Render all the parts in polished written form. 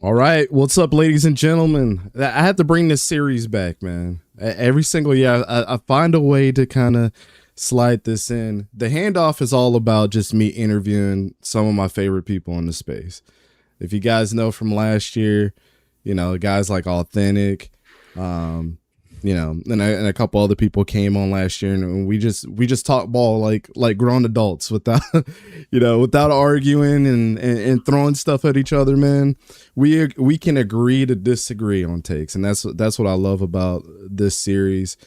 All right, what's up, ladies and gentlemen? I have to bring this series back, man. Every single year, I find a way to kind of slide this in. The handoff is all about just me interviewing some of my favorite people in the space. If you guys know from last year, you know, guys like Authentic, you know, and a couple other people came on last year, and we just talk ball like grown adults without, you know, without arguing and throwing stuff at each other, man. We can agree to disagree on takes, and that's what I love about this series.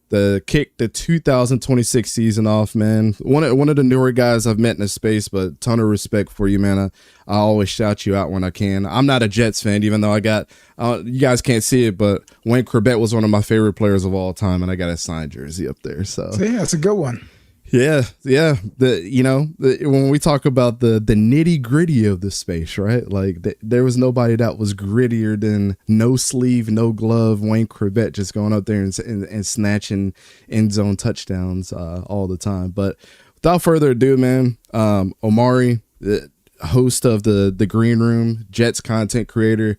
Kick the 2026 season off, man. One of the newer guys I've met in the space, but ton of respect for you, man. I always shout you out when I can. I'm not a Jets fan, even though I got you guys can't see it, but Wayne Corbett was one of my favorite players of all time, and I got a signed jersey up there. So yeah, it's a good one. Yeah. When we talk about the nitty gritty of the space, right? Like there was nobody that was grittier than no sleeve, no glove Wayne Corbett just going up there and snatching end zone touchdowns all the time. But without further ado, man, Omari, the host of the Green Room, Jets content creator.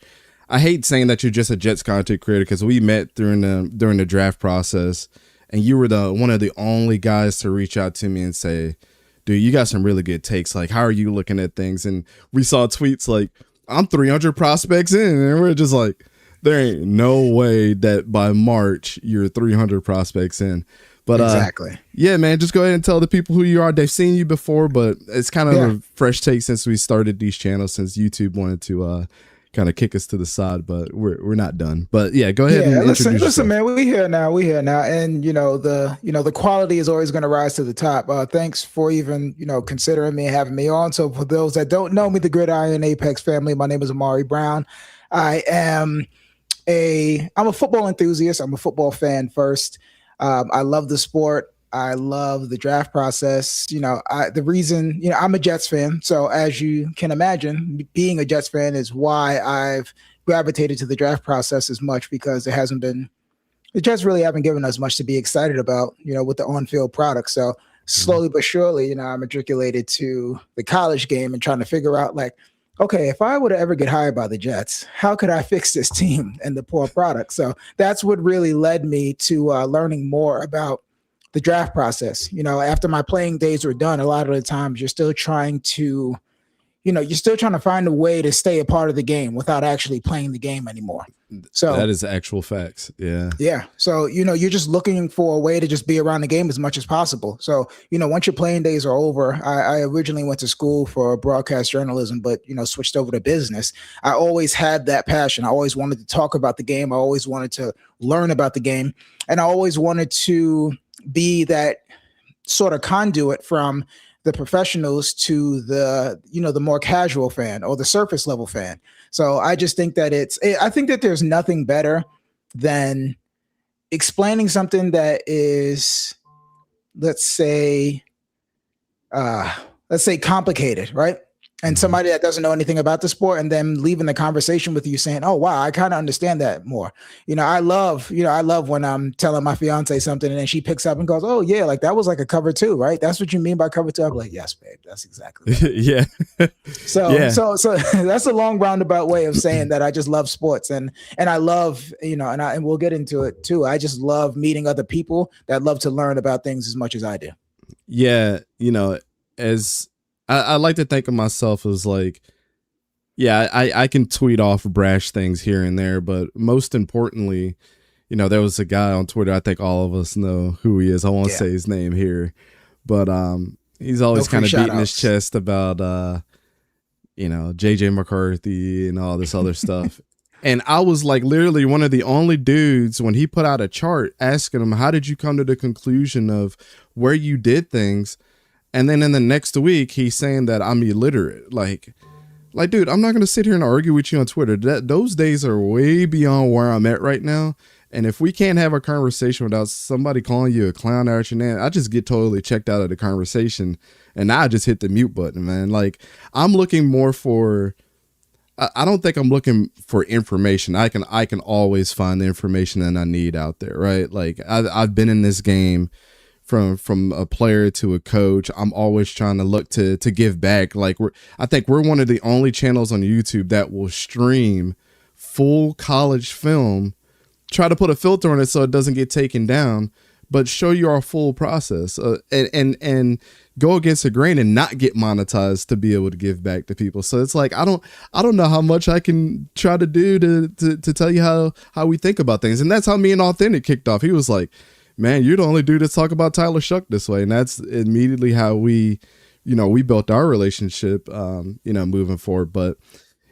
I hate saying that you're just a Jets content creator because we met during the draft process. And you were one of the only guys to reach out to me and say, dude, you got some really good takes. Like, how are you looking at things? And we saw tweets like, I'm 300 prospects in. And we're just like, there ain't no way that by March you're 300 prospects in. But exactly. Yeah, man, just go ahead and tell the people who you are. They've seen you before, but it's kind of a fresh take since we started these channels, since YouTube wanted to kind of kick us to the side, but we're not done. But yeah, go ahead and introduce yourself. Listen, man, we here now, and the quality is always going to rise to the top. Thanks for even considering me and having me on. So for those that don't know me, the Gridiron Apex family, my name is Omari Brown. I'm a football enthusiast. I'm a football fan first. I love the sport. I love the draft process. The reason, I'm a Jets fan. So as you can imagine, being a Jets fan is why I've gravitated to the draft process as much, because the Jets really haven't given us much to be excited about, with the on-field product. So slowly but surely, I matriculated to the college game and trying to figure out okay, if I were to ever get hired by the Jets, how could I fix this team and the poor product? So that's what really led me to learning more about the draft process. After my playing days were done, a lot of the times you're still trying to, you're still trying to find a way to stay a part of the game without actually playing the game anymore. So that is actual facts. Yeah. Yeah. So, you're just looking for a way to just be around the game as much as possible. So, once your playing days are over, I originally went to school for broadcast journalism, but, switched over to business. I always had that passion. I always wanted to talk about the game. I always wanted to learn about the game. And I always wanted to be that sort of conduit from the professionals to the more casual fan or the surface level fan. So I just think that I think that there's nothing better than explaining something that is, let's say complicated, right? And somebody that doesn't know anything about the sport, and then leaving the conversation with you saying, "Oh, wow, I kind of understand that more." I love when I'm telling my fiance something and then she picks up and goes, "Oh yeah, like that was like a cover two, right? That's what you mean by cover two." I'm like, "Yes, babe, that's exactly right." Yeah. So that's a long roundabout way of saying that I just love sports, and I love, and we'll get into it too. I just love meeting other people that love to learn about things as much as I do. Yeah, as I like to think of myself as like, yeah, I can tweet off brash things here and there, but most importantly, there was a guy on Twitter, I think all of us know who he is. I won't say his name here, but he's always kind of beating his chest about JJ McCarthy and all this other stuff. And I was like literally one of the only dudes when he put out a chart asking him, how did you come to the conclusion of where you did things? And then in the next week, he's saying that I'm illiterate. Like, dude, I'm not going to sit here and argue with you on Twitter. Those days are way beyond where I'm at right now. And if we can't have a conversation without somebody calling you a clown out your name, I just get totally checked out of the conversation. And now I just hit the mute button, man. Like, I'm looking more for, I don't think I'm looking for information. I can always find the information that I need out there, right? Like, I've been in this game from a player to a coach. I'm always trying to look to give back. Like I think we're one of the only channels on YouTube that will stream full college film, try to put a filter on it so it doesn't get taken down, but show you our full process and go against the grain and not get monetized to be able to give back to people. So it's like, I don't know how much I can try to do to tell you how we think about things. And that's how me and Authentic kicked off. He was like, "Man, you're the only dude that's talk about Tyler Shuck this way." And that's immediately how we built our relationship, moving forward. But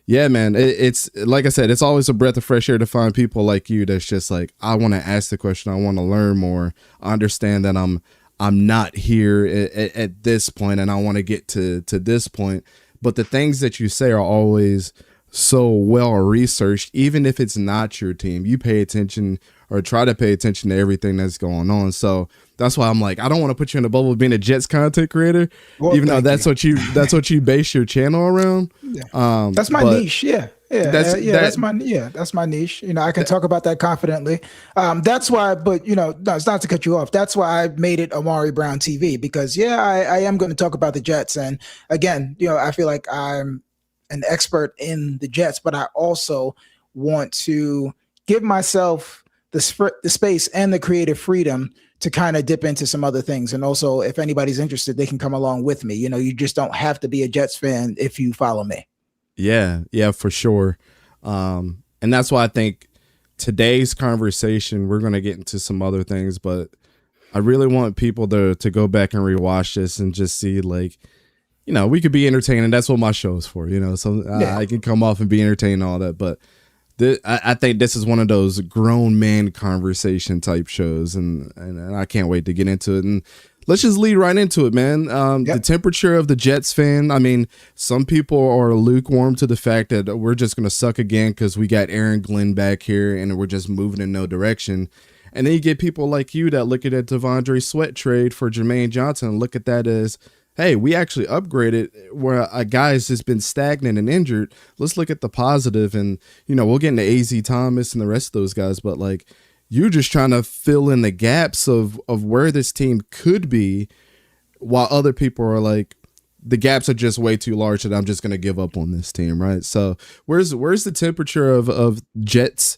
yeah, man, it's like I said, it's always a breath of fresh air to find people like you that's just like, I want to ask the question, I want to learn more, I understand that I'm not here at this point and I want to get to this point. But the things that you say are always so well researched. Even if it's not your team, you pay attention or try to pay attention to everything that's going on. So that's why I'm like, I don't want to put you in the bubble of being a Jets content creator, even though that's what you base your channel around. Yeah. That's my niche. Yeah. That's my niche. I can talk about that confidently. That's why, but no, it's not to cut you off. That's why I made it Omari Brown TV, because I am going to talk about the Jets. And again, I feel like I'm an expert in the Jets, but I also want to give myself the space and the creative freedom to kind of dip into some other things. And also, if anybody's interested, they can come along with me. You just don't have to be a Jets fan if you follow me. Yeah, for sure. And that's why I think today's conversation, we're going to get into some other things, but I really want people to go back and rewatch this and just see, like, we could be entertaining. That's what my show is for, so I can come off and be entertained and all that. But I think this is one of those grown man conversation type shows, and I can't wait to get into it. And let's just lead right into it, man. The temperature of the Jets fan. I mean, some people are lukewarm to the fact that we're just going to suck again because we got Aaron Glenn back here and we're just moving in no direction. And then you get people like you that look at that Devondre Sweat trade for Jermaine Johnson and look at that as, hey, we actually upgraded where a guy's just been stagnant and injured. Let's look at the positive, and we'll get into AZ Thomas and the rest of those guys, but like, you're just trying to fill in the gaps of where this team could be, while other people are like, the gaps are just way too large and I'm just going to give up on this team, right? So where's the temperature of Jets,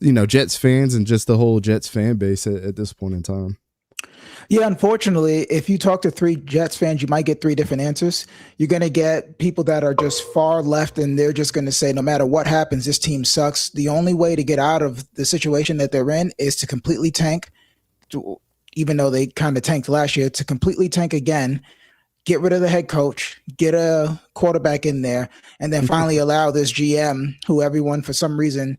Jets fans and just the whole Jets fan base at this point in time? Yeah, unfortunately, if you talk to three Jets fans, you might get three different answers. You're going to get people that are just far left, and they're just going to say, no matter what happens, this team sucks. The only way to get out of the situation that they're in is to completely tank, even though they kind of tanked last year, to completely tank again, get rid of the head coach, get a quarterback in there, and then finally allow this GM, who everyone for some reason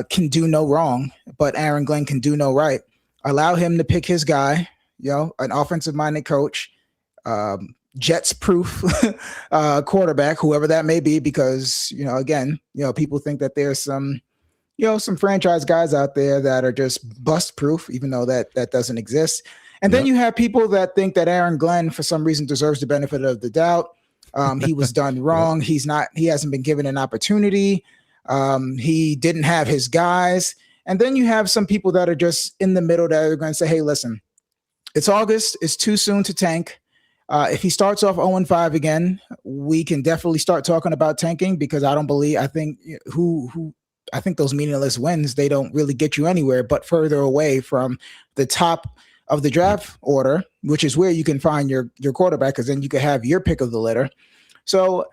can do no wrong, but Aaron Glenn can do no right. Allow him to pick his guy, an offensive minded coach, Jets proof quarterback, whoever that may be, because, again, people think that there's some franchise guys out there that are just bust proof, even though that doesn't exist. And then you have people that think that Aaron Glenn, for some reason, deserves the benefit of the doubt. He was done wrong. He hasn't been given an opportunity. He didn't have his guys. And then you have some people that are just in the middle that are going to say, hey, listen, it's August. It's too soon to tank. If he starts off 0-5 again, we can definitely start talking about tanking, because I think those meaningless wins, they don't really get you anywhere but further away from the top of the draft order, which is where you can find your quarterback, because then you can have your pick of the litter. So,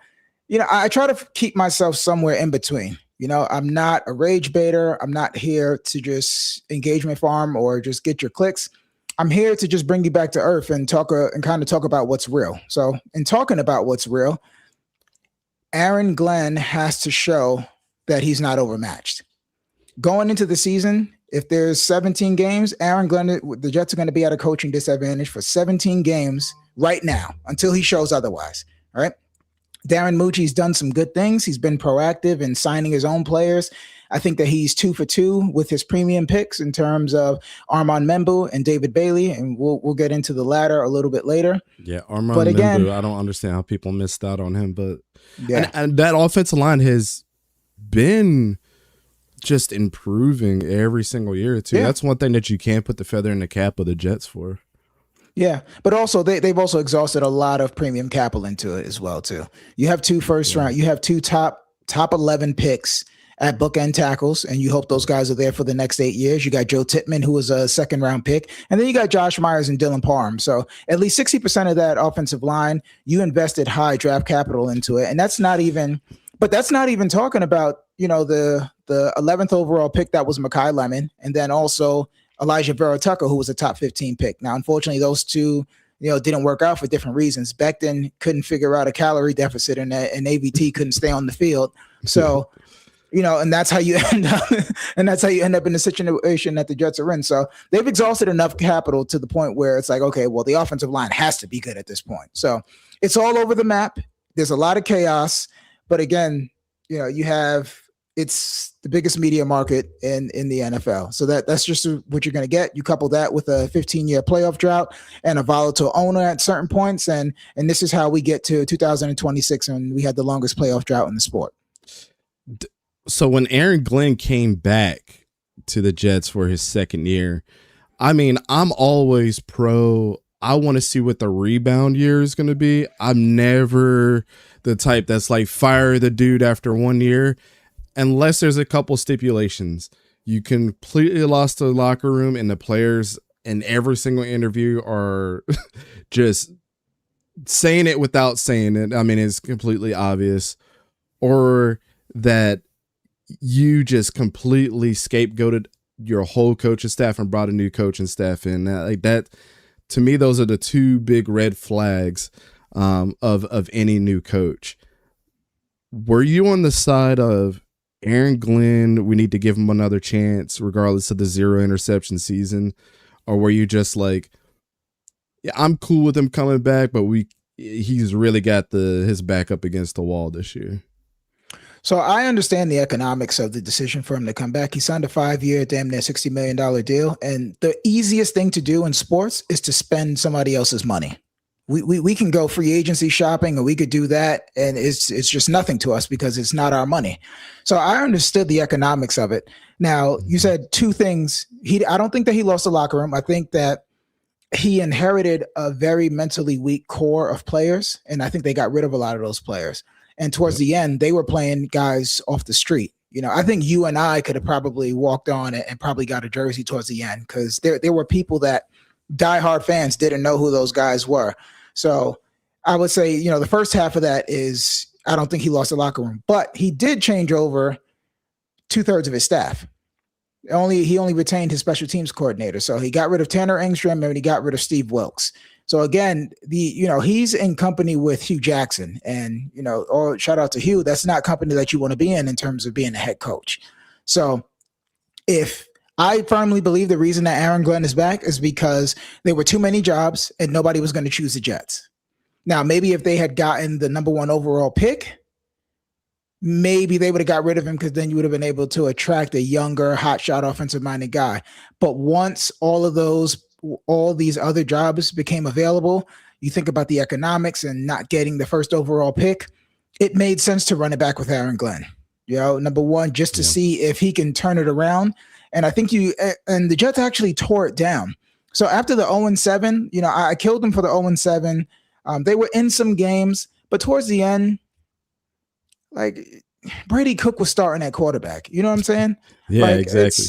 I try to keep myself somewhere in between. I'm not a rage baiter. I'm not here to just engagement farm or just get your clicks. I'm here to just bring you back to earth and talk about what's real. So in talking about what's real, Aaron Glenn has to show that he's not overmatched. Going into the season, if there's 17 games, Aaron Glenn, the Jets are going to be at a coaching disadvantage for 17 games right now until he shows otherwise. All right. Darren Mucci's done some good things. He's been proactive in signing his own players. I think that he's 2 for 2 with his premium picks in terms of Armand Membu and David Bailey, and we'll get into the latter a little bit later. Yeah, Armand Membu, I don't understand how people missed out on him, but yeah, and that offensive line has been just improving every single year too. Yeah. That's one thing that you can't put the feather in the cap of the Jets for. Yeah, but also they've also exhausted a lot of premium capital into it as well too. You have 2 first round, you have 2 top 11 picks at bookend tackles, and you hope those guys are there for the next 8 years. You got Joe Tippmann, who was a second round pick, and then you got Josh Myers and Dylan Parham. So at least 60% of that offensive line, you invested high draft capital into it, and that's not even talking about the 11th overall pick that was Mekhi Lemon, and then also Elijah Vera-Tucker, who was a top 15 pick. Now, unfortunately, those two, didn't work out for different reasons. Becton couldn't figure out a calorie deficit, and AVT couldn't stay on the field. So, and that's how you end up, in the situation that the Jets are in. So they've exhausted enough capital to the point where it's like, okay, well, the offensive line has to be good at this point. So it's all over the map. There's a lot of chaos, but again, it's the biggest media market in the NFL. So that's just what you're going to get. You couple that with a 15-year playoff drought and a volatile owner at certain points. And this is how we get to 2026, and we had the longest playoff drought in the sport. So when Aaron Glenn came back to the Jets for his second year, I mean, I'm always I want to see what the rebound year is going to be. I'm never the type that's like fire the dude after 1 year. Unless there's a couple stipulations. You completely lost the locker room, and the players in every single interview are just saying it without saying it. I mean, it's completely obvious. Or that you just completely scapegoated your whole coaching staff and brought a new coaching staff in. Like that, to me, those are the 2 big red flags of any new coach. Were you on the side of Aaron Glenn, we need to give him another chance regardless of the 0 interception season? Or were you just like, yeah, I'm cool with him coming back, but he's really got his back up against the wall this year? So I understand the economics of the decision for him to come back. He signed a 5-year, damn near $60 million deal. And the easiest thing to do in sports is to spend somebody else's money. We can go free agency shopping, and we could do that, and it's just nothing to us because it's not our money. So I understood the economics of it. Now, you said 2 things. I don't think that he lost the locker room. I think that he inherited a very mentally weak core of players, and I think they got rid of a lot of those players. And towards the end, they were playing guys off the street. I think you and I could have probably walked on and probably got a jersey towards the end, because there were people that diehard fans didn't know who those guys were. So I would say, the first half of that is I don't think he lost the locker room, but he did change over 2/3 of his staff. He only retained his special teams coordinator. So he got rid of Tanner Engstrom and he got rid of Steve Wilkes. So again, he's in company with Hugh Jackson, and or shout out to Hugh. That's not company that you want to be in terms of being a head coach. So if I firmly believe the reason that Aaron Glenn is back is because there were too many jobs and nobody was going to choose the Jets. Now, maybe if they had gotten the number 1 overall pick, maybe they would have got rid of him, because then you would have been able to attract a younger, hotshot, offensive-minded guy. But once all these other jobs became available, you think about the economics and not getting the first overall pick, it made sense to run it back with Aaron Glenn. Number one, just to see if he can turn it around. And I think the Jets actually tore it down. So after the 0-7, I killed them for the 0-7. They were in some games, but towards the end, like Brady Cook was starting at quarterback. You know what I'm saying? Yeah, exactly.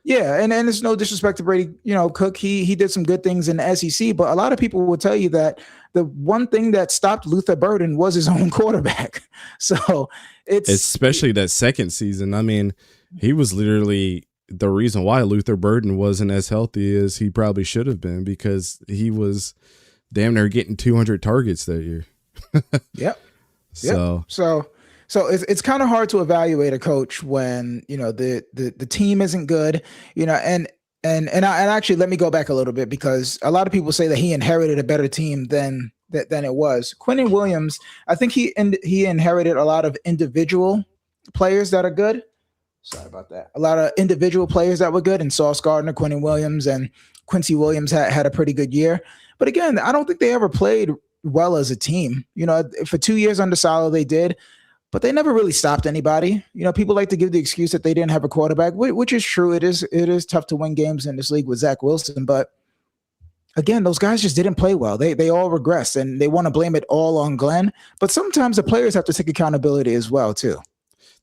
And it's no disrespect to Brady, Cook. He did some good things in the SEC, but a lot of people will tell you that the one thing that stopped Luther Burden was his own quarterback. So it's especially that second season. I mean, he was literally the reason why Luther Burden wasn't as healthy as he probably should have been, because he was damn near getting 200 targets that year. Yep. So it's kind of hard to evaluate a coach when the team isn't good, and actually let me go back a little bit, because a lot of people say that he inherited a better team than it was. Quinnen Williams, I think he inherited a lot of individual players that are good. Sorry about that. A lot of individual players that were good, and Sauce Gardner, Quinnen Williams, and Quincy Williams had a pretty good year. But again, I don't think they ever played well as a team. For 2 years under Saleh, they did. But they never really stopped anybody. People like to give the excuse that they didn't have a quarterback, which is true. It is tough to win games in this league with Zach Wilson. But again, those guys just didn't play well. They all regressed, and they want to blame it all on Glenn. But sometimes the players have to take accountability as well, too.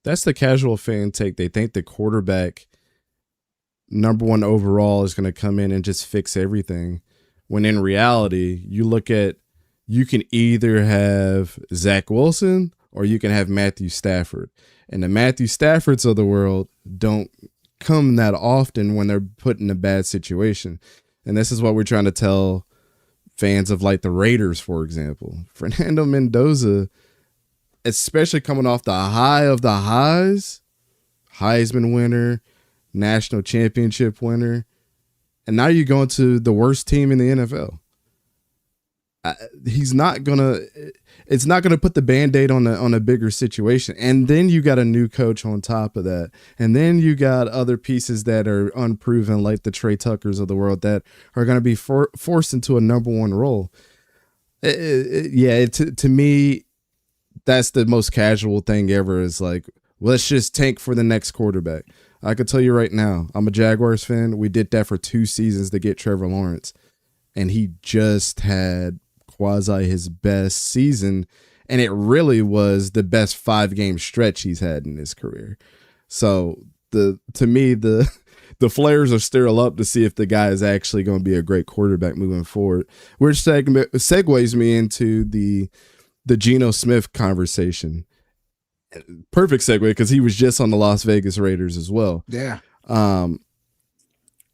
That's the casual fan take. They think the quarterback, number 1 overall, is going to come in and just fix everything. When in reality, you can either have Zach Wilson or you can have Matthew Stafford. And the Matthew Staffords of the world don't come that often when they're put in a bad situation. And this is what we're trying to tell fans of like the Raiders, for example. Fernando Mendoza, especially coming off the high of the highs, Heisman winner, national championship winner, and now you're going to the worst team in the NFL. It's not gonna put the Band-Aid on a bigger situation. And then you got a new coach on top of that. And then you got other pieces that are unproven, like the Trey Tuckers of the world, that are going to be forced into a number 1 role. To me, that's the most casual thing ever, is like, let's just tank for the next quarterback. I could tell you right now, I'm a Jaguars fan. We did that for 2 seasons to get Trevor Lawrence, and he just had quasi his best season, and it really was the best 5-game stretch he's had in his career. So to me the flares are still up to see if the guy is actually going to be a great quarterback moving forward, which segues me into the Geno Smith conversation. Perfect segue, because he was just on the Las Vegas Raiders as well. Yeah.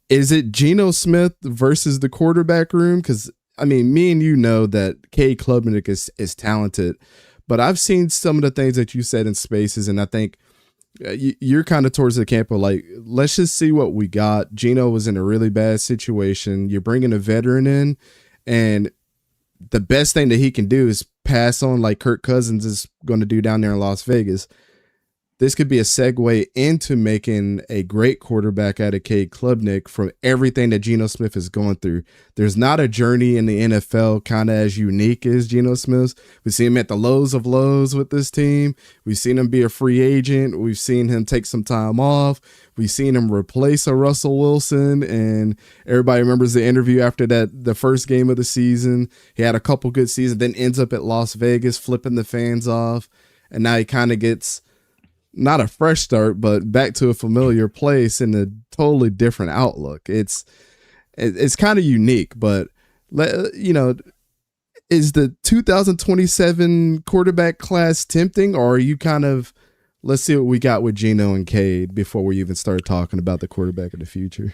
Is it Geno Smith versus the quarterback room? Because I mean, me and you know that Cade Klubnik is talented, but I've seen some of the things that you said in spaces, and I think you're kind of towards the camp of like, let's just see what we got. Geno was in a really bad situation. You're bringing a veteran in, and the best thing that he can do is pass on like Kirk Cousins is going to do down there in Las Vegas. This could be a segue into making a great quarterback out of Cade Klubnik from everything that Geno Smith is going through. There's not a journey in the NFL kind of as unique as Geno Smith's. We've seen him at the lows of lows with this team. We've seen him be a free agent. We've seen him take some time off. We've seen him replace a Russell Wilson, and everybody remembers the interview after that, the first game of the season. He had a couple good seasons, then ends up at Las Vegas flipping the fans off, and now he kind of gets not a fresh start, but back to a familiar place in a totally different outlook. It's it's kind of unique, but you know, is the 2027 quarterback class tempting, or are you kind of, let's see what we got with Geno and Cade before we even start talking about the quarterback of the future?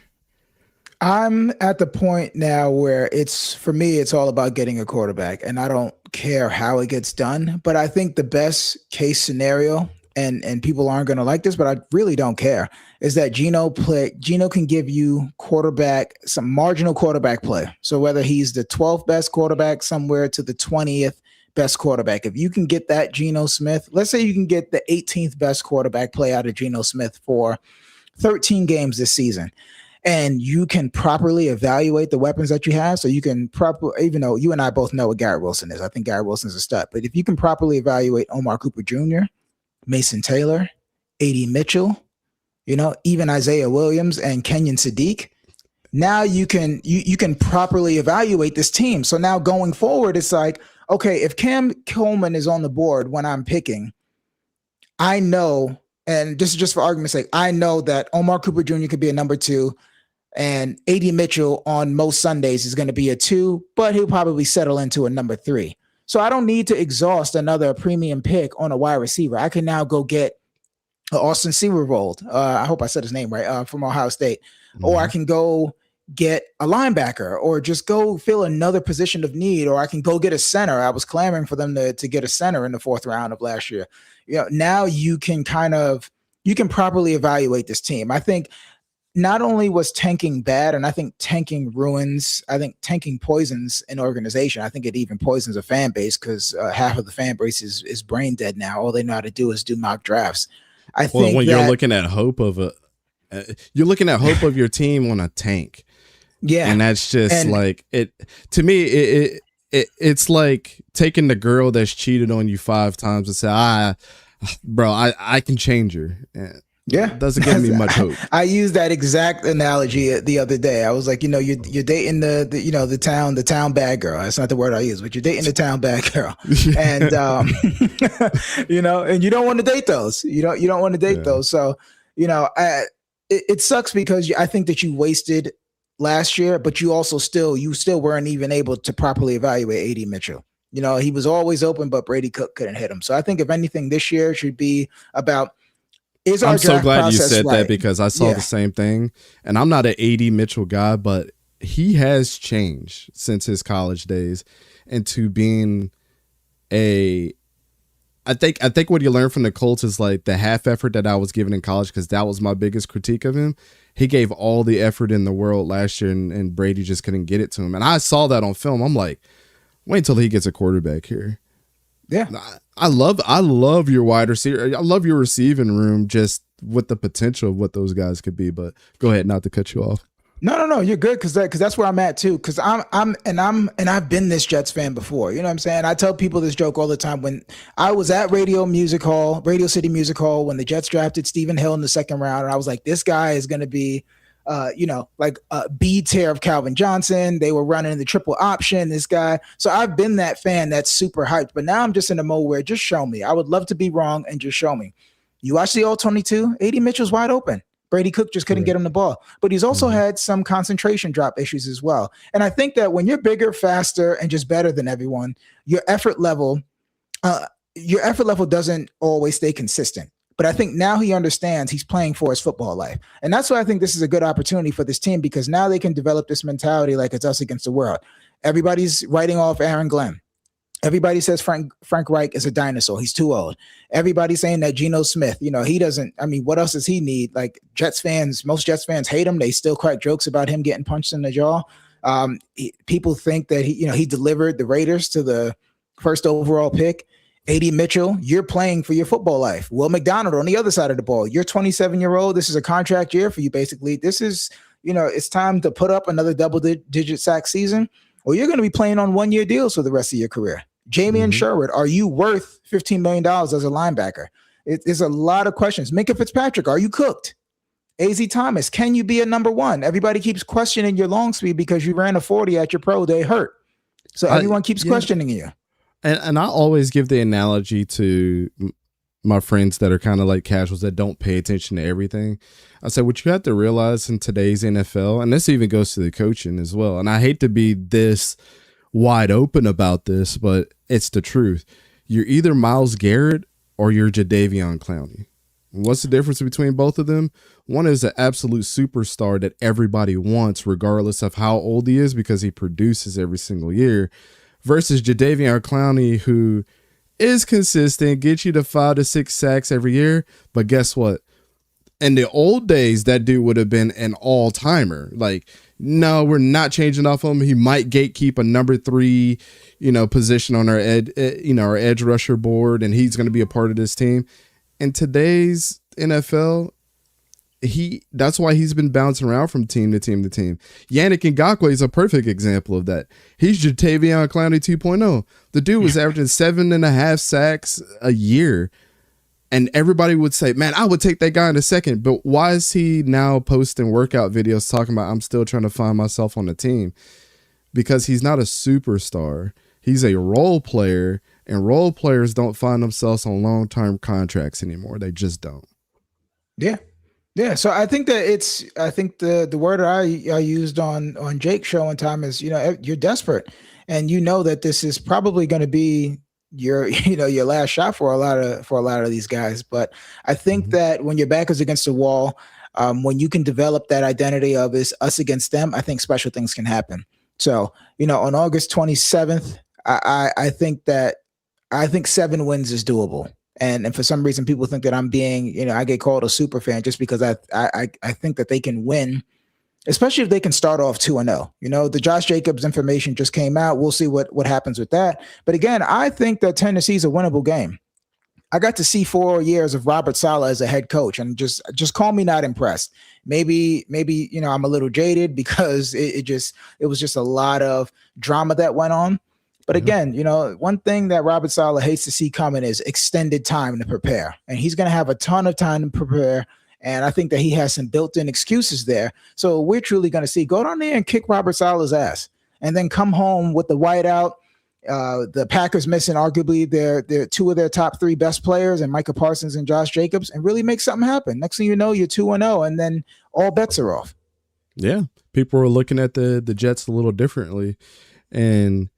I'm at the point now where for me, it's all about getting a quarterback, and I don't care how it gets done. But I think the best case scenario, and people aren't going to like this, but I really don't care, is that Geno can give you some marginal quarterback play. So whether he's the 12th best quarterback somewhere to the 20th best quarterback, if you can get that Geno Smith, let's say you can get the 18th best quarterback play out of Geno Smith for 13 games this season, and you can properly evaluate the weapons that you have. So you can even though you and I both know what Garrett Wilson is, I think Garrett Wilson is a stud, but if you can properly evaluate Omar Cooper Jr., Mason Taylor, A.D. Mitchell, even Isaiah Williams and Kenyon Sadiq, now you can properly evaluate this team. So now going forward, it's like, okay, if Cam Coleman is on the board when I'm picking, I know, and this is just for argument's sake, I know that Omar Cooper Jr. could be a number 2, and A.D. Mitchell on most Sundays is going to be a 2, but he'll probably settle into a number 3. So I don't need to exhaust another premium pick on a wide receiver. I can now go get Austin Seaverbold. I hope I said his name right, from Ohio State. Mm-hmm. Or I can go get a linebacker, or just go fill another position of need, or I can go get a center. I was clamoring for them to get a center in the 4th round of last year. Now you can properly evaluate this team. I think not only was tanking bad, and I think tanking poisons an organization. I think it even poisons a fan base, because half of the fan base is brain dead now. All they know how to do is do mock drafts. I think when you're looking at hope of your team on a tank. Yeah. And that's just like it to me. It's like taking the girl that's cheated on you 5 times and say, I can change her. Yeah, it doesn't give me much hope. I used that exact analogy the other day. I was like, you're dating the town bad girl. That's not the word I use, but you're dating the town bad girl, and and you don't want to date those. You don't want to date those. So it sucks, because I think that you wasted last year, but you still weren't even able to properly evaluate A.D. Mitchell. He was always open, but Brady Cook couldn't hit him. So I think if anything, this year should be about. I'm so glad you said that, because I saw the same thing, and I'm not an A.D. Mitchell guy, but he has changed since his college days into being I think what you learn from the Colts is like the half effort that I was given in college, because that was my biggest critique of him. He gave all the effort in the world last year, and Brady just couldn't get it to him. And I saw that on film. I'm like, wait until he gets a quarterback here. Yeah. I love your wide receiver. I love your receiving room, just with the potential of what those guys could be. But go ahead, not to cut you off. No, you're good, because that's where I'm at too. Because I've been this Jets fan before. You know what I'm saying? I tell people this joke all the time. When I was at Radio City Music Hall, when the Jets drafted Stephen Hill in the 2nd round, and I was like, this guy is going to be, like a B tier of Calvin Johnson. They were running the triple option, this guy. So I've been that fan that's super hyped. But now I'm just in a mode where just show me. I would love to be wrong, and just show me. You watch the All-22, A.D. Mitchell's wide open. Brady Cook just couldn't get him the ball. But he's also had some concentration drop issues as well. And I think that when you're bigger, faster, and just better than everyone, your effort level doesn't always stay consistent. But I think now he understands he's playing for his football life. And that's why I think this is a good opportunity for this team, because now they can develop this mentality like it's us against the world. Everybody's writing off Aaron Glenn. Everybody says Frank Reich is a dinosaur. He's too old. Everybody's saying that Geno Smith, he doesn't. I mean, what else does he need? Like most Jets fans hate him. They still crack jokes about him getting punched in the jaw. People think that he delivered the Raiders to the 1st overall pick. A.D. Mitchell, you're playing for your football life. Will McDonald on the other side of the ball. You're 27-year-old. This is a contract year for you, basically. This is, it's time to put up another double-digit sack season, or you're going to be playing on 1-year deals for the rest of your career. Jamie and Sherwood, are you worth $15 million as a linebacker? It's a lot of questions. Minka Fitzpatrick, are you cooked? A.Z. Thomas, can you be a number 1? Everybody keeps questioning your long speed because you ran a 40 at your pro day hurt. So everyone keeps questioning you. And I always give the analogy to my friends that are kind of like casuals that don't pay attention to everything. I said, what you have to realize in today's NFL, and this even goes to the coaching as well, and I hate to be this wide open about this, but it's the truth. You're either Myles Garrett or you're Jadeveon Clowney. What's the difference between both of them? One is an absolute superstar that everybody wants, regardless of how old he is, because he produces every single year, versus Jadeveon Clowney, who is consistent, gets you to 5 to 6 sacks every year. But guess what? In the old days, that dude would have been an all-timer. Like, no, we're not changing off him. He might gatekeep a number 3, position on our our edge rusher board, and he's going to be a part of this team. In today's NFL, that's why he's been bouncing around from team to team to team. Yannick Ngakoue is a perfect example of that. He's Jadeveon Clowney 2.0. The dude was averaging 7.5 sacks a year. And everybody would say, man, I would take that guy in a second. But why is he now posting workout videos talking about I'm still trying to find myself on the team? Because he's not a superstar. He's a role player, and role players don't find themselves on long-term contracts anymore. They just don't. Yeah. Yeah. So I think that the word I used on Jake's show one time is, you're desperate, and that this is probably going to be your last shot for a lot of these guys. But I think that when your back is against the wall, when you can develop that identity of is us against them, I think special things can happen. So, on August 27th, I think 7 wins is doable. And for some reason, people think that I'm being, I get called a super fan just because I think that they can win, especially if they can start off 2-0. The Josh Jacobs information just came out. We'll see what happens with that. But again, I think that Tennessee is a winnable game. I got to see 4 years of Robert Saleh as a head coach, and just call me not impressed. Maybe I'm a little jaded because it was just a lot of drama that went on. But again, one thing that Robert Saleh hates to see coming is extended time to prepare. And he's going to have a ton of time to prepare. And I think that he has some built-in excuses there. So we're truly going to see, go down there and kick Robert Saleh's ass, and then come home with the whiteout. The Packers missing arguably their 2 of their top 3 best players, and Micah Parsons and Josh Jacobs, and really make something happen. Next thing you know, you're 2-0, and then all bets are off. Yeah. People are looking at the Jets a little differently. And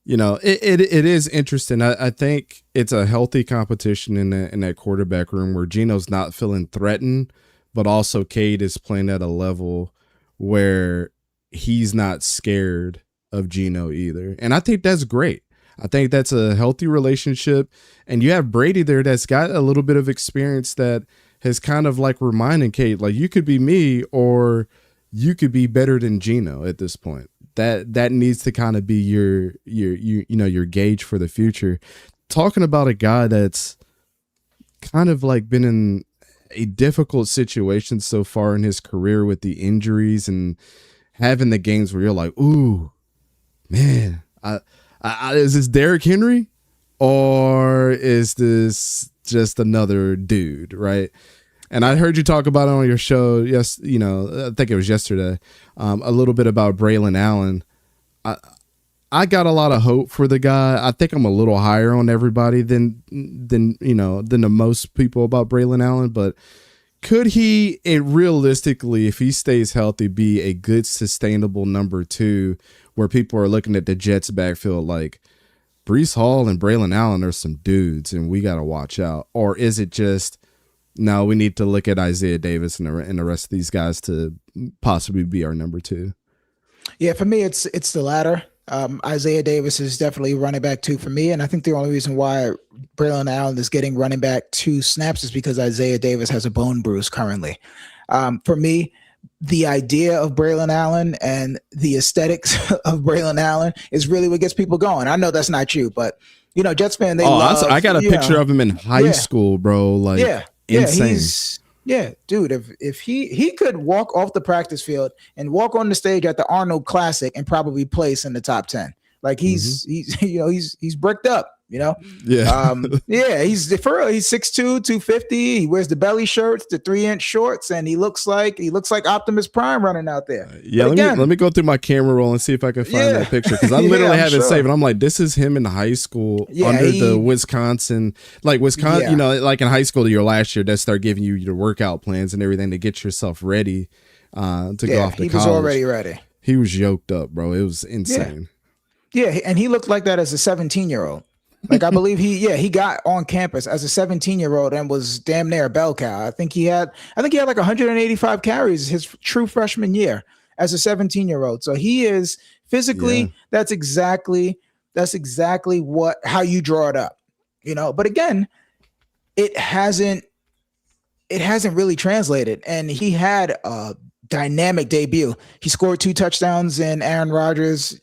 it is interesting. I think it's a healthy competition in that quarterback room where Geno's not feeling threatened, but also Cade is playing at a level where he's not scared of Geno either. And I think that's great. I think that's a healthy relationship. And you have Brady there that's got a little bit of experience that has kind of like reminding Cade, like, you could be me or you could be better than Geno at this point. That needs to kind of be your gauge for the future. Talking about a guy that's kind of like been in a difficult situation so far in his career with the injuries and having the games where you're like, ooh, man, is this Derrick Henry or is this just another dude, right? And I heard you talk about it on your show. Yes, I think it was yesterday. A little bit about Braylon Allen. I got a lot of hope for the guy. I think I'm a little higher on everybody than the most people about Braylon Allen. But could he, realistically, if he stays healthy, be a good sustainable number 2, where people are looking at the Jets backfield like Breece Hall and Braylon Allen are some dudes, and we got to watch out? Or is it just, no, we need to look at Isaiah Davis and the rest of these guys to possibly be our number 2? Yeah, for me, it's the latter. Isaiah Davis is definitely running back 2 for me. And I think the only reason why Braylon Allen is getting running back 2 snaps is because Isaiah Davis has a bone bruise currently. For me, the idea of Braylon Allen and the aesthetics of Braylon Allen is really what gets people going. I know that's not you, but Jets fan, they love. I got a picture of him in high school, bro. Like, insane. Dude, if he could walk off the practice field and walk on the stage at the Arnold Classic and probably place in the top 10. Like he's bricked up. Yeah. Yeah, he's for real. He's 6'2", 250. He wears the belly shirts, the 3-inch shorts, and he looks like Optimus Prime running out there. Yeah, But again, let me go through my camera roll and see if I can find yeah, that picture, because I yeah, literally I'm have it sure. saved. And I'm like, this is him in high school Yeah, under the Wisconsin, Yeah. you know, like in high school your last year, they start giving you your workout plans and everything to get yourself ready to go off to he college. was already ready. He was yoked up, bro. It was insane. Yeah, and he looked like that as a 17-year-old. Like I believe he got on campus as a 17-year-old and was damn near a bell cow. I think he had like 185 carries his true freshman year as a 17-year-old. So he is physically, that's exactly how you draw it up. But again, it hasn't really translated. And he had a dynamic debut. He scored 2 touchdowns in Aaron Rodgers,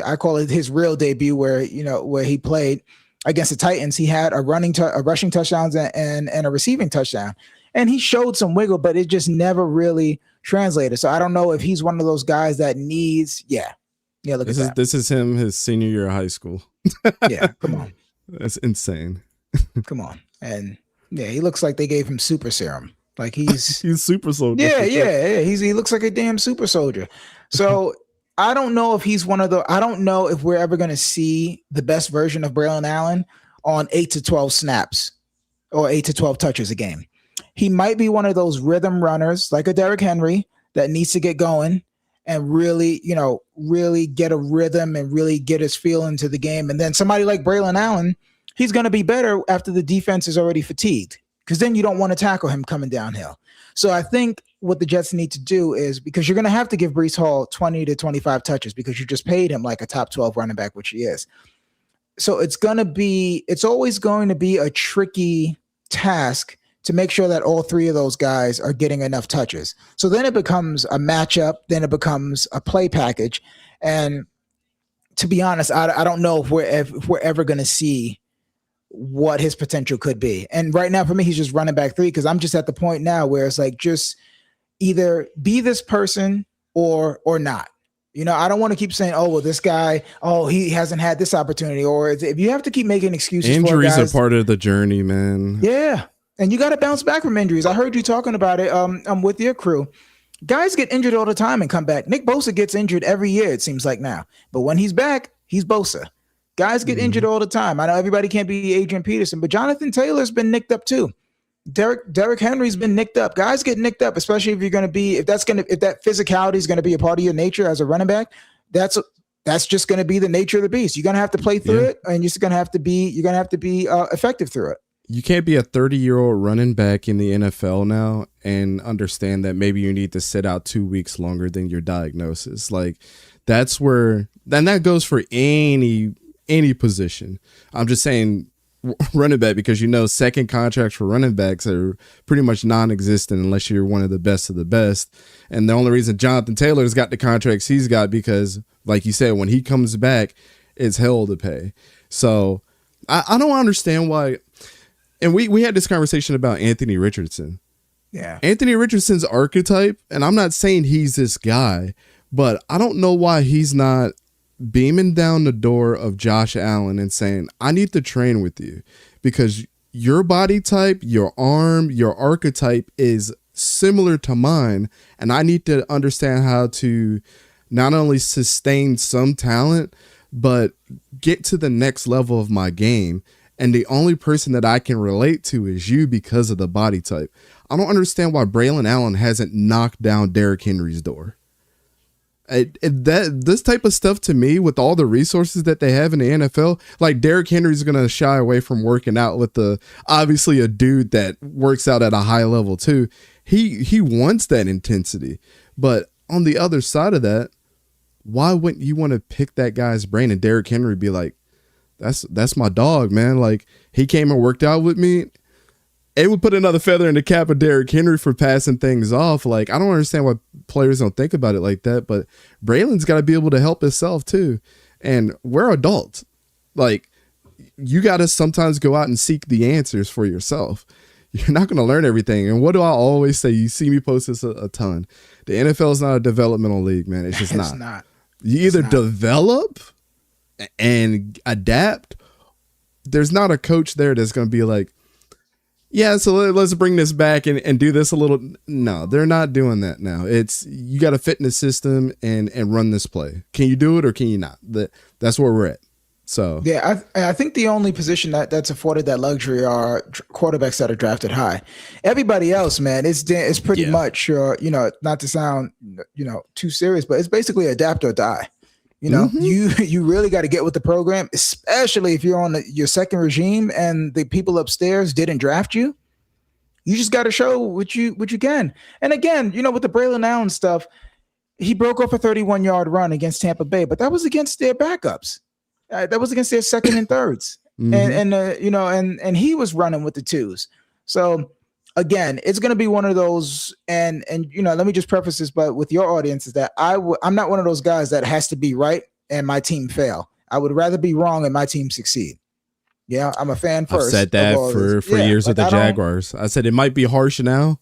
I call it his real debut, where he played against the Titans. He had a rushing touchdowns and a receiving touchdown, and he showed some wiggle, but it just never really translated. So I don't know if he's one of those guys that needs. Look at that. This is him his senior year of high school. Yeah, come on, that's insane. Come on, and he looks like they gave him super serum. Like he's super soldier. Yeah. He looks like a damn super soldier. So. I don't know if he's one of the. I don't know if we're ever going to see the best version of Braylon Allen on 8 to 12 snaps or 8 to 12 touches a game. He might be one of those rhythm runners like a Derrick Henry that needs to get going and really get a rhythm and really get his feel into the game. And then somebody like Braylon Allen, he's going to be better after the defense is already fatigued, because then you don't want to tackle him coming downhill. So I think what the Jets need to do is, because you're going to have to give Breece Hall 20 to 25 touches because you just paid him like a top 12 running back, which he is. So it's always going to be a tricky task to make sure that all 3 of those guys are getting enough touches. So then it becomes a matchup, then it becomes a play package. And to be honest, I don't know if we're ever going to see what his potential could be. And right now for me, he's just running back 3, because I'm just at the point now where it's like, just either be this person or not. I don't want to keep saying, oh, well, this guy, he hasn't had this opportunity. Or if you have to keep making excuses, injuries for guys, are part of the journey, man. Yeah. And you got to bounce back from injuries. I heard you talking about it with your crew. Guys get injured all the time and come back. Nick Bosa gets injured every year, it seems like now. But when he's back, he's Bosa. Guys get injured all the time. I know everybody can't be Adrian Peterson, but Jonathan Taylor's been nicked up too. Derrick Henry's been nicked up. Guys get nicked up, especially if you're going to be, if that physicality is going to be a part of your nature as a running back. That's just going to be the nature of the beast. You're going to have to play through it, and you're going to have to be effective through it. You can't be a 30-year-old running back in the NFL now and understand that maybe you need to sit out 2 weeks longer than your diagnosis. Like, that's where, and that goes for any position. I'm just saying running back, because second contracts for running backs are pretty much non-existent unless you're one of the best of the best. And the only reason Jonathan Taylor's got the contracts he's got, because like you said, when he comes back, it's hell to pay. So I don't understand why. And we had this conversation about Anthony Richardson. Yeah. Anthony Richardson's archetype, and I'm not saying he's this guy, but I don't know why he's not beaming down the door of Josh Allen and saying, I need to train with you, because your body type, your arm, your archetype is similar to mine. And I need to understand how to not only sustain some talent, but get to the next level of my game. And the only person that I can relate to is you because of the body type. I don't understand why Braylon Allen hasn't knocked down Derrick Henry's door. This type of stuff, to me, with all the resources that they have in the NFL, like Derrick Henry's going to shy away from working out with obviously a dude that works out at a high level too. He wants that intensity. But on the other side of that, why wouldn't you want to pick that guy's brain and Derrick Henry be like, that's my dog, man. Like, he came and worked out with me. It would put another feather in the cap of Derrick Henry for passing things off. Like, I don't understand why players don't think about it like that, but Braylon's got to be able to help himself too. And we're adults. Like, you got to sometimes go out and seek the answers for yourself. You're not going to learn everything. And what do I always say? You see me post this a ton. The NFL is not a developmental league, man. It's just not. You either develop and adapt, there's not a coach there that's going to be like, yeah, so let's bring this back and do this a little. No, they're not doing that now. It's you got to fit in the system and run this play. Can you do it or can you not? That's where we're at. So yeah, I think the only position that's afforded that luxury are quarterbacks that are drafted high. Everybody else, man, it's pretty much not to sound too serious, but it's basically adapt or die. You really got to get with the program, especially if you're on your second regime and the people upstairs didn't draft you. You just got to show what you can. And again, with the Braylon Allen stuff, he broke off a 31-yard run against Tampa Bay, but that was against their backups. That was against their second and thirds, and he was running with the twos. So again, it's going to be one of those. And let me just preface this, but with your audience, is that I'm not one of those guys that has to be right and my team fail. I would rather be wrong and my team succeed. Yeah, I'm a fan first. I've said that for years with the Jaguars. I said it might be harsh now,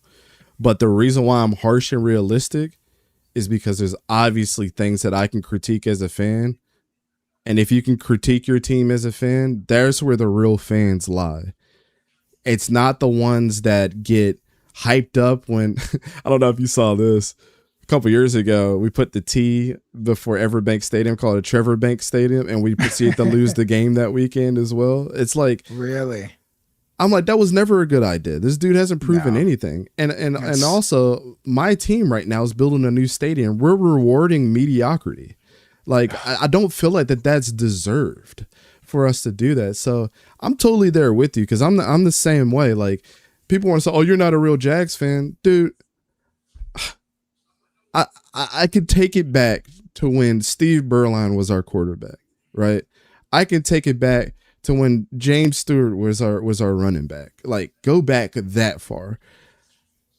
but the reason why I'm harsh and realistic is because there's obviously things that I can critique as a fan. And if you can critique your team as a fan, there's where the real fans lie. It's not the ones that get hyped up when, I don't know if you saw this, a couple years ago, we put the T before Everbank Stadium, called it Trevor Bank Stadium, and we proceeded to lose the game that weekend as well. It's like, really? I'm like, that was never a good idea. This dude hasn't proven anything. And also, my team right now is building a new stadium. We're rewarding mediocrity. Like, I don't feel like that's deserved for us to do that. So I'm totally there with you because I'm the same way. Like, people want to say, oh, you're not a real Jags fan. Dude, I could take it back to when Steve Berline was our quarterback, right? I can take it back to when James Stewart was our running back. Like, go back that far.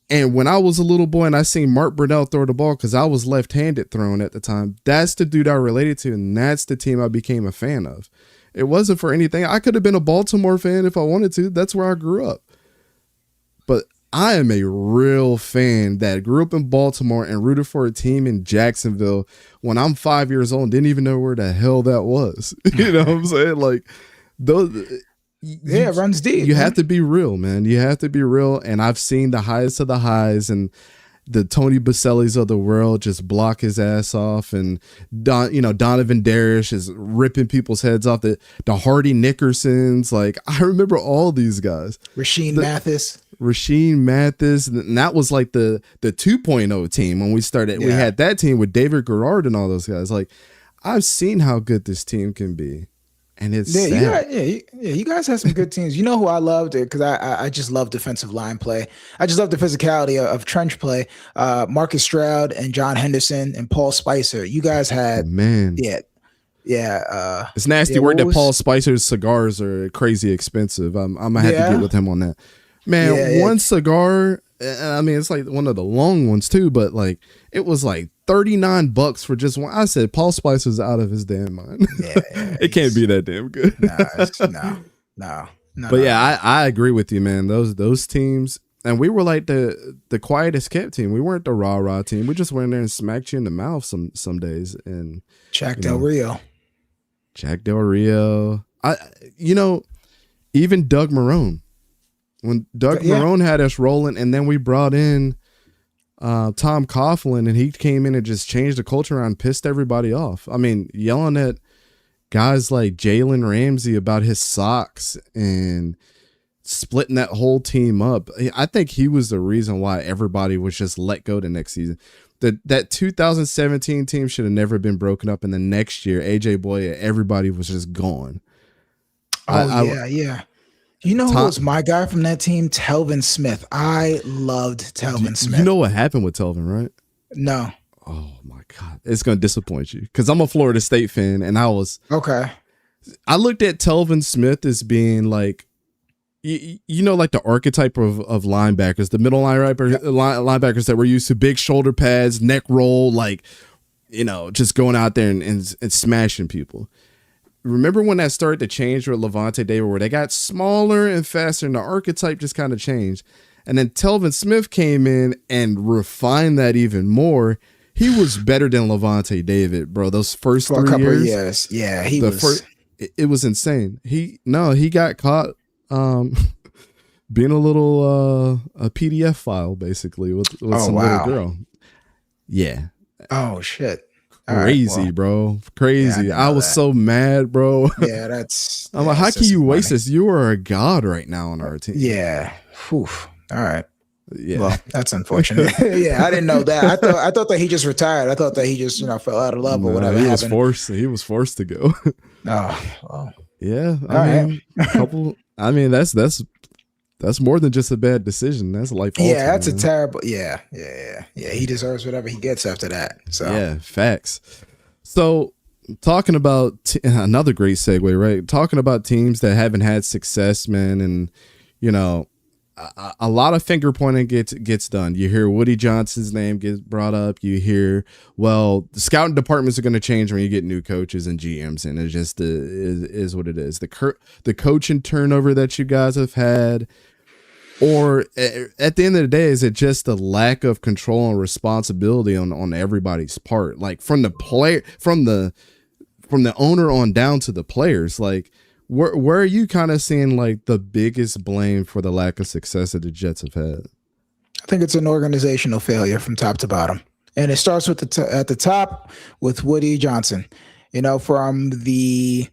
And when I was a little boy and I seen Mark Brunell throw the ball, because I was left-handed throwing at the time, that's the dude I related to, and that's the team I became a fan of. It wasn't for anything. I could have been a Baltimore fan if I wanted to. That's where I grew up. But I am a real fan that grew up in Baltimore and rooted for a team in Jacksonville when I'm 5 years old and didn't even know where the hell that was. You know what I'm saying? Like, those... Yeah, it runs deep. You have to be real, man. You have to be real. And I've seen the highest of the highs and the Tony Basellis of the world just block his ass off. And Donovan Darish is ripping people's heads off. The Hardy Nickersons. Like, I remember all these guys. Rasheed Mathis. And that was like the 2.0 team when we started. Yeah. We had that team with David Garrard and all those guys. Like, I've seen how good this team can be. And it's you guys have some good teams. You know who I loved it because I just love defensive line play. I just love the physicality of trench play. Marcus Stroud and John Henderson and Paul Spicer. You guys had it's nasty word that Paul Spicer's cigars are crazy expensive. I'm gonna have to get with him on that. Man, one cigar. I mean, it's like one of the long ones too, but like it was like $39 for just one. I said Paul Spicer's out of his damn mind. It can't be that damn good. No. But yeah, I agree with you, man. Those teams, and we were like the quietest kept team. We weren't the rah team. We just went in there and smacked you in the mouth some days. And Jack Del Rio. Even Doug Marrone. When Doug Marrone had us rolling, and then we brought in Tom Coughlin, and he came in and just changed the culture around, pissed everybody off. I mean, yelling at guys like Jalen Ramsey about his socks and splitting that whole team up. I think he was the reason why everybody was just let go the next season. That 2017 team should have never been broken up, and the next year, AJ Boye, everybody was just gone. Yeah. You know who was my guy from that team? Telvin Smith. I loved Telvin Smith. You know what happened with Telvin, right? No. Oh, my God. It's going to disappoint you because I'm a Florida State fan, and I looked at Telvin Smith as being like, like the archetype of linebackers, the middle linebackers that were used to big shoulder pads, neck roll, like, just going out there and smashing people. Remember when that started to change with Levante David, where they got smaller and faster and the archetype just kind of changed? And then Telvin Smith came in and refined that even more. He was better than Levante David, bro. Those first 3 years. Of years. Yeah, he was. it was insane. He got caught being a little a PDF file basically with Oh some little wow. girl. Yeah. Oh shit. All right. Crazy, Well, bro. yeah, I Crazy. didn't I know was that. so mad, bro. Yeah, I'm like, how that's can you waste disappointing. this? You are a god right now on our team. Yeah. Whew. All right. Yeah. Well, that's unfortunate. Yeah, I didn't know that. I thought that he just retired. I thought that he just, fell out of love or No, whatever he was happened. forced. He was forced to go. Oh, well. Yeah, All right. that's more than just a bad decision. That's life Yeah, altering, that's a man. terrible. Yeah. He deserves whatever he gets after that. So Yeah, facts. So, talking about another great segue, right? Talking about teams that haven't had success, man, and you know, a lot of finger pointing gets done. You hear Woody Johnson's name gets brought up. You hear, well, the scouting departments are going to change when you get new coaches and GMs, and it just is what it is. The coaching turnover that you guys have had. Or at the end of the day, is it just a lack of control and responsibility on everybody's part? Like from the owner on down to the players. Like where are you kind of seeing like the biggest blame for the lack of success that the Jets have had? I think it's an organizational failure from top to bottom, and it starts with at the top with Woody Johnson. From the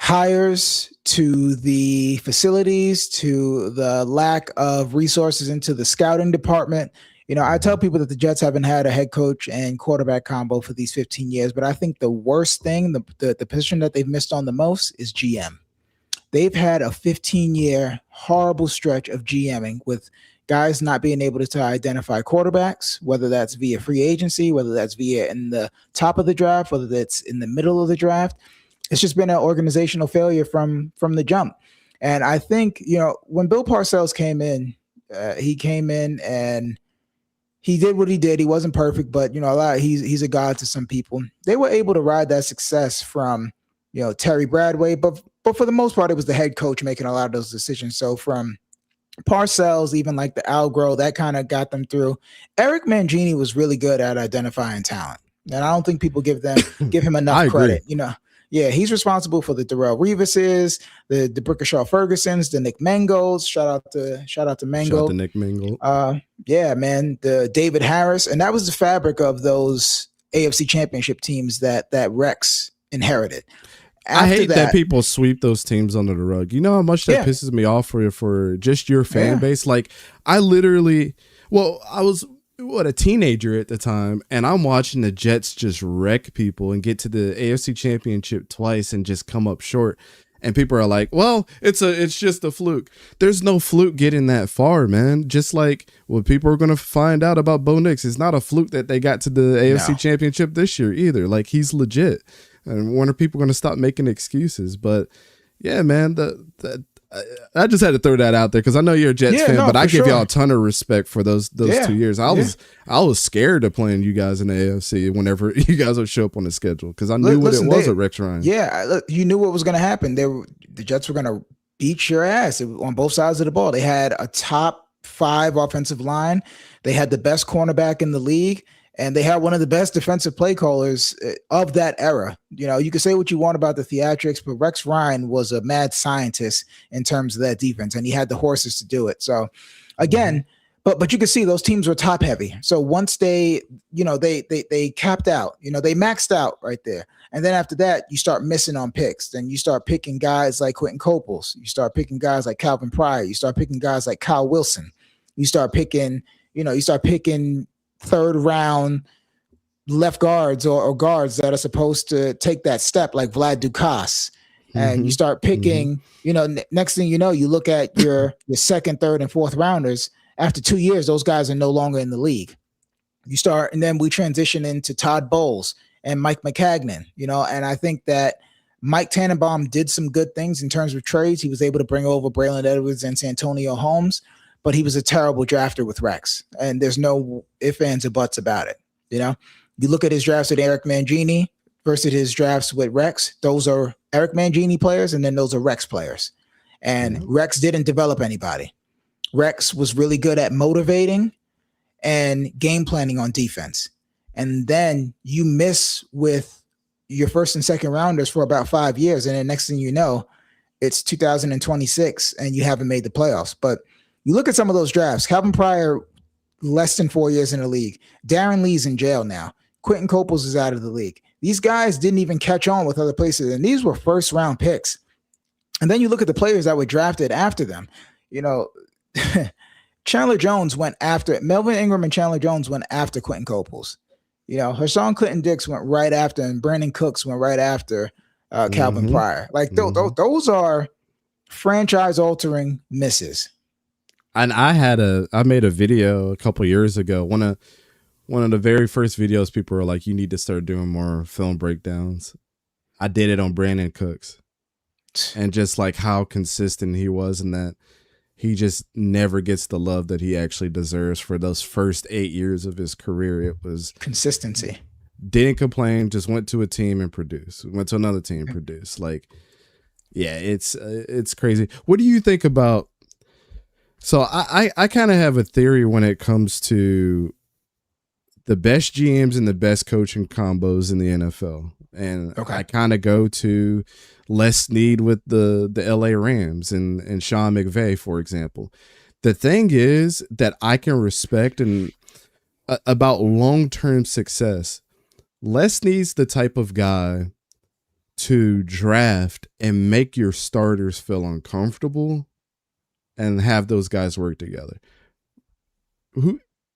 hires to the facilities to the lack of resources into the scouting department. I tell people that the Jets haven't had a head coach and quarterback combo for these 15 years, but I think the worst thing, the position that they've missed on the most is GM. They've had a 15-year horrible stretch of GMing with guys not being able to identify quarterbacks, whether that's via free agency, whether that's via in the top of the draft, whether that's in the middle of the draft. It's just been an organizational failure from the jump. And I think, when Bill Parcells came in, he came in and he did what he did. He wasn't perfect, but he's a god to some people. They were able to ride that success from, Terry Bradway, but for the most part, it was the head coach making a lot of those decisions. So from Parcells, even like the Algro, that kind of got them through. Eric Mangini was really good at identifying talent, and I don't think people give him enough credit. Yeah, he's responsible for the Darrelle Revises, the Brickashaw Fergusons, the Nick Mangos. Shout out to Mango. Shout out to Nick Mango. Yeah, man, the David Harris, and that was the fabric of those AFC Championship teams that Rex inherited. I hate that people sweep those teams under the rug. You know how much that pisses me off for just your fan base? Like, I was a teenager at the time, and I'm watching the Jets just wreck people and get to the AFC Championship twice and just come up short. And people are like, well, it's just a fluke. There's no fluke getting that far, man. Just like what people are going to find out about Bo Nix. It's not a fluke that they got to the AFC Championship this year either. Like, he's legit. And when are people going to stop making excuses? But yeah, man, I just had to throw that out there because I know you're a Jets fan, but I give y'all a ton of respect for those 2 years. I was scared of playing you guys in the AFC whenever you guys would show up on the schedule because I knew what it was at Rex Ryan. Yeah, look, you knew what was going to happen. The Jets were going to beat your ass on both sides of the ball. They had a top 5 offensive line. They had the best cornerback in the league. And they had one of the best defensive play callers of that era. You can say what you want about the theatrics, but Rex Ryan was a mad scientist in terms of that defense, and he had the horses to do it. So, again, but you can see those teams were top heavy. So once they capped out, they maxed out right there. And then after that, you start missing on picks. Then you start picking guys like Quentin Coples. You start picking guys like Calvin Pryor. You start picking guys like Kyle Wilson. You start picking third round left guards or guards that are supposed to take that step like Vlad Dukas. And you start picking, next thing you know, you look at your second, third, and fourth rounders. After 2 years, those guys are no longer in the league. And then we transition into Todd Bowles and Mike McCagnon, and I think that Mike Tannenbaum did some good things in terms of trades. He was able to bring over Braylon Edwards and Santonio Holmes, but he was a terrible drafter with Rex, and there's no ifs, ands, or buts about it. You look at his drafts with Eric Mangini versus his drafts with Rex. Those are Eric Mangini players, and then those are Rex players. And Rex didn't develop anybody. Rex was really good at motivating and game planning on defense. And then you miss with your first and second rounders for about 5 years, and then next thing you know, it's 2026 and you haven't made the playoffs. But you look at some of those drafts. Calvin Pryor, less than 4 years in the league. Darren Lee's in jail now. Quentin Coples is out of the league. These guys didn't even catch on with other places, and these were first round picks. And then you look at the players that were drafted after them. You know, Chandler Jones went after Melvin Ingram, and Chandler Jones went after Quentin Coples. You know, Hassan Clinton Dix went right after, and Brandon Cooks went right after Calvin Pryor. Like those are franchise altering misses. And I made a video a couple years ago. One of the very first videos, people were like, "You need to start doing more film breakdowns." I did it on Brandon Cooks, and just like how consistent he was in that. He just never gets the love that he actually deserves for those first 8 years of his career. It was consistency. Didn't complain, just went to a team and produced. Went to another team and produced. Like, yeah, it's crazy. What do you think about? So I kind of have a theory when it comes to the best GMs and the best coaching combos in the NFL. And I kind of go to Les Snead with the LA Rams and Sean McVay, for example. The thing is that I can respect and about long-term success. Les Snead's the type of guy to draft and make your starters feel uncomfortable and have those guys work together.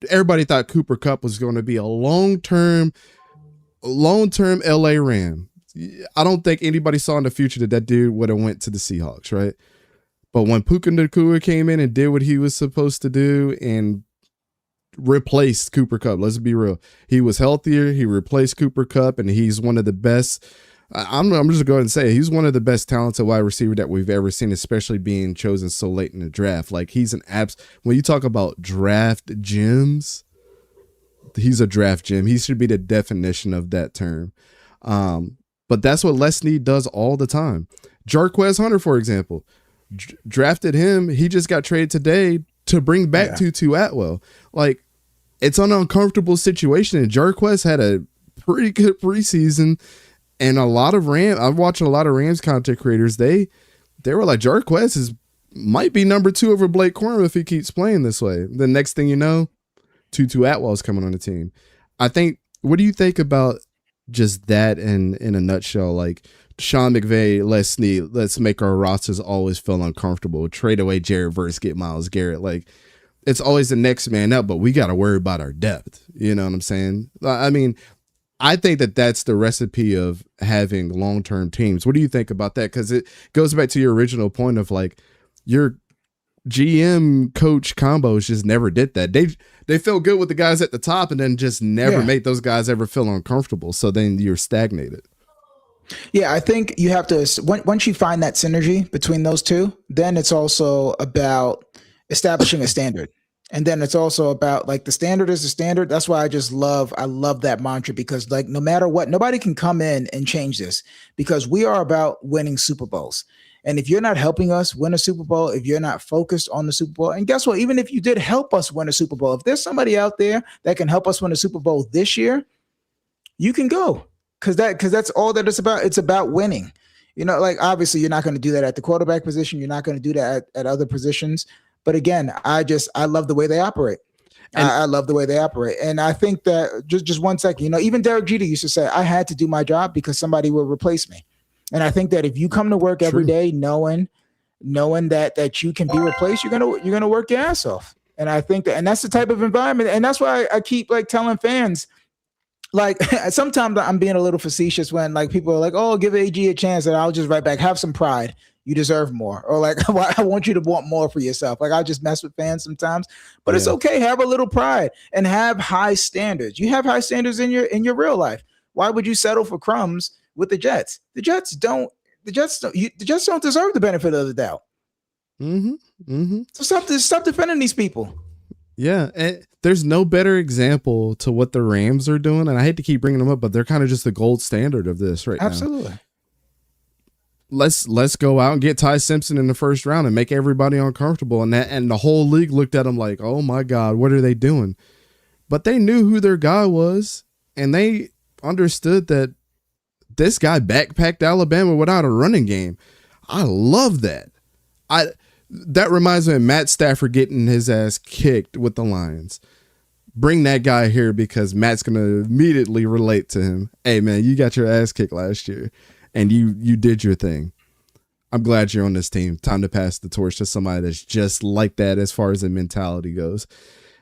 Everybody thought Cooper Kupp was going to be a long-term LA Ram. I don't think anybody saw in the future that dude would have went to the Seahawks, right? But when Puka Nacua came in and did what he was supposed to do and replaced Cooper Kupp, let's be real, he was healthier. He replaced Cooper Kupp, and he's one of the best. I'm just going to say he's one of the best talented wide receiver that we've ever seen, especially being chosen so late in the draft. Like he's an when you talk about draft gems, he's a draft gem. He should be the definition of that term. But that's what Les Snead does all the time. Jarquez Hunter, for example, drafted him. He just got traded today to bring back Tutu Atwell. Like, it's an uncomfortable situation. And Jarquez had a pretty good preseason. And a lot of I've watched a lot of Rams content creators. They were like, Jarquez might be number 2 over Blake Corum if he keeps playing this way. The next thing you know, Tutu Atwell's coming on the team. I think, what do you think about just that in a nutshell? Like Sean McVay, Les Snead, let's make our rosters always feel uncomfortable. Trade away Jared Verse, get Myles Garrett. Like, it's always the next man up, but we got to worry about our depth. You know what I'm saying? I mean, I think that's the recipe of having long-term teams. What do you think about that? Because it goes back to your original point of like your GM coach combos just never did that. They felt good with the guys at the top and then just never made those guys ever feel uncomfortable. So then you're stagnated. Yeah, I think you have to, once you find that synergy between those two, then it's also about establishing a standard. And then it's also about like the standard is the standard. That's why I love that mantra, because like no matter what, nobody can come in and change this, because we are about winning Super Bowls. And if you're not helping us win a Super Bowl, if you're not focused on the Super Bowl, and guess what? Even if you did help us win a Super Bowl, if there's somebody out there that can help us win a Super Bowl this year, you can go, because that's all that it's about. It's about winning. You know, like obviously you're not going to do that at the quarterback position. You're not going to do that at other positions. But again, I love the way they operate. I love the way they operate. And I think that just 1 second, you know, even Derek Jeter used to say, I had to do my job because somebody will replace me. And I think that if you come to work every day knowing that you can be replaced, you're gonna work your ass off. And I think that, and that's the type of environment. And that's why I keep like telling fans, like sometimes I'm being a little facetious when like people are like, oh, give AG a chance, and I'll just write back, have some pride. You deserve more. Or like, I want you to want more for yourself. Like, I'll just mess with fans sometimes, but it's okay. Have a little pride and have high standards. You have high standards in your real life. Why would you settle for crumbs with the Jets? The Jets don't deserve the benefit of the doubt. So stop defending these people. Yeah, and there's no better example to what the Rams are doing, and I hate to keep bringing them up, but they're kind of just the gold standard of this right now. Absolutely. Let's go out and get Ty Simpson in the first round and make everybody uncomfortable, and the whole league looked at them like, oh my God, what are they doing? But they knew who their guy was, and they understood that this guy backpacked Alabama without a running game. I love that. That reminds me of Matt Stafford getting his ass kicked with the Lions. Bring that guy here because Matt's going to immediately relate to him. Hey, man, you got your ass kicked last year, and you did your thing. I'm glad you're on this team. Time to pass the torch to somebody that's just like that as far as the mentality goes.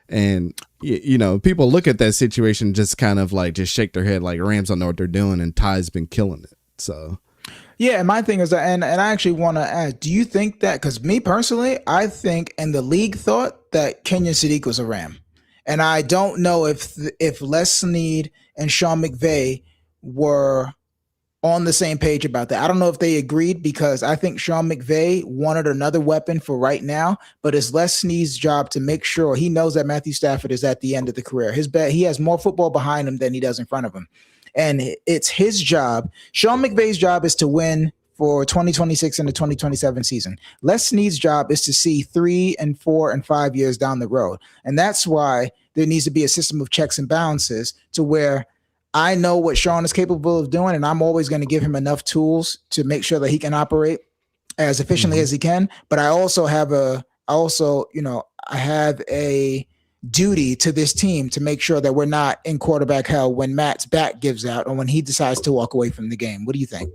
And, you know, people look at that situation just kind of like just shake their head like Rams don't know what they're doing, and Ty's been killing it. So, yeah, and my thing is that, and I actually want to ask, do you think that, because me personally, I think, and the league thought that Kenyon Sadiq was a Ram. And I don't know if Les Snead and Sean McVay were on the same page about that. I don't know if they agreed, because I think Sean McVay wanted another weapon for right now, but it's Les Snead's job to make sure he knows that Matthew Stafford is at the end of the career. He has more football behind him than he does in front of him. And it's his job. Sean McVay's job is to win for 2026 and the 2027 season. Les Snead's job is to see 3 and 4 and 5 years down the road. And that's why there needs to be a system of checks and balances to where I know what Sean is capable of doing, and I'm always going to give him enough tools to make sure that he can operate as efficiently as he can. But I also have I have a duty to this team to make sure that we're not in quarterback hell when Matt's back gives out or when he decides to walk away from the game. What do you think?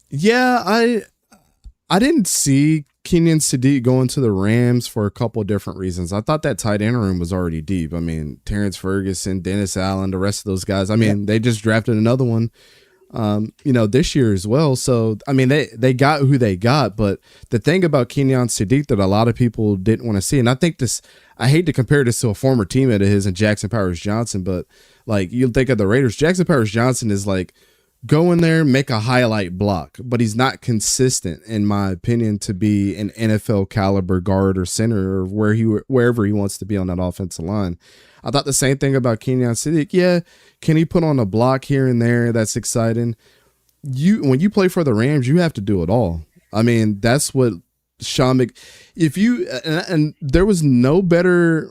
Yeah, I didn't see Kenyon Sadiq going to the Rams for a couple of different reasons. I thought that tight end room was already deep. I mean, Terrence Ferguson, Dennis Allen, the rest of those guys. I mean, They just drafted another one, this year as well. So, I mean, they got who they got. But the thing about Kenyon Sadiq that a lot of people didn't want to see, and I hate to compare this to a former teammate of his and Jackson Powers Johnson, but like you think of the Raiders, Jackson Powers Johnson is like, go in there, make a highlight block, but he's not consistent, in my opinion, to be an NFL caliber guard or center or wherever he wants to be on that offensive line. I thought the same thing about Kenyon Sadiq. Yeah, can he put on a block here and there? That's exciting. When you play for the Rams, you have to do it all. I mean, that's what Sean Mc. If you and there was no better.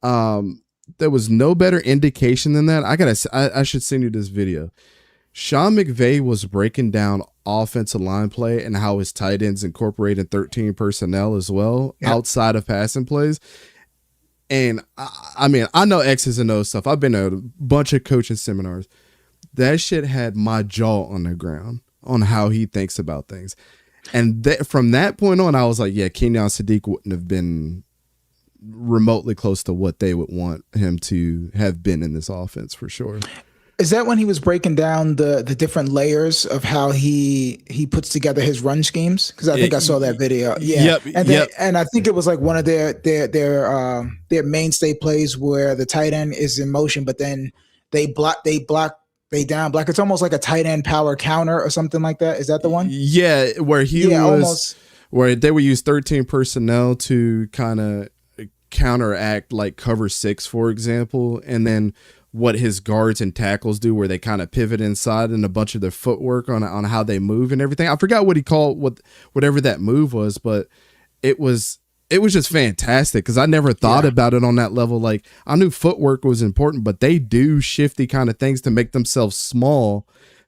There was no better indication than that. I should send you this video. Sean McVay was breaking down offensive line play and how his tight ends incorporated 13 personnel as well outside of passing plays. And I mean, I know X's and O's stuff. I've been to a bunch of coaching seminars. That shit had my jaw on the ground on how he thinks about things. And from that point on, I was like, yeah, Kenyon Sadiq wouldn't have been remotely close to what they would want him to have been in this offense for sure. Is that when he was breaking down the different layers of how he puts together his run schemes? Because I think I saw that video. Yeah, and I think it was like one of their mainstay plays where the tight end is in motion, but then they down block. It's almost like a tight end power counter or something like that. Is that the one? Yeah, where where they would use 13 personnel to kind of counteract like cover 6, for example, and then what his guards and tackles do where they kind of pivot inside and a bunch of their footwork on how they move and everything. I forgot what he called whatever that move was, but it was just fantastic because I never thought about it on that level. Like I knew footwork was important, but they do shifty kind of things to make themselves small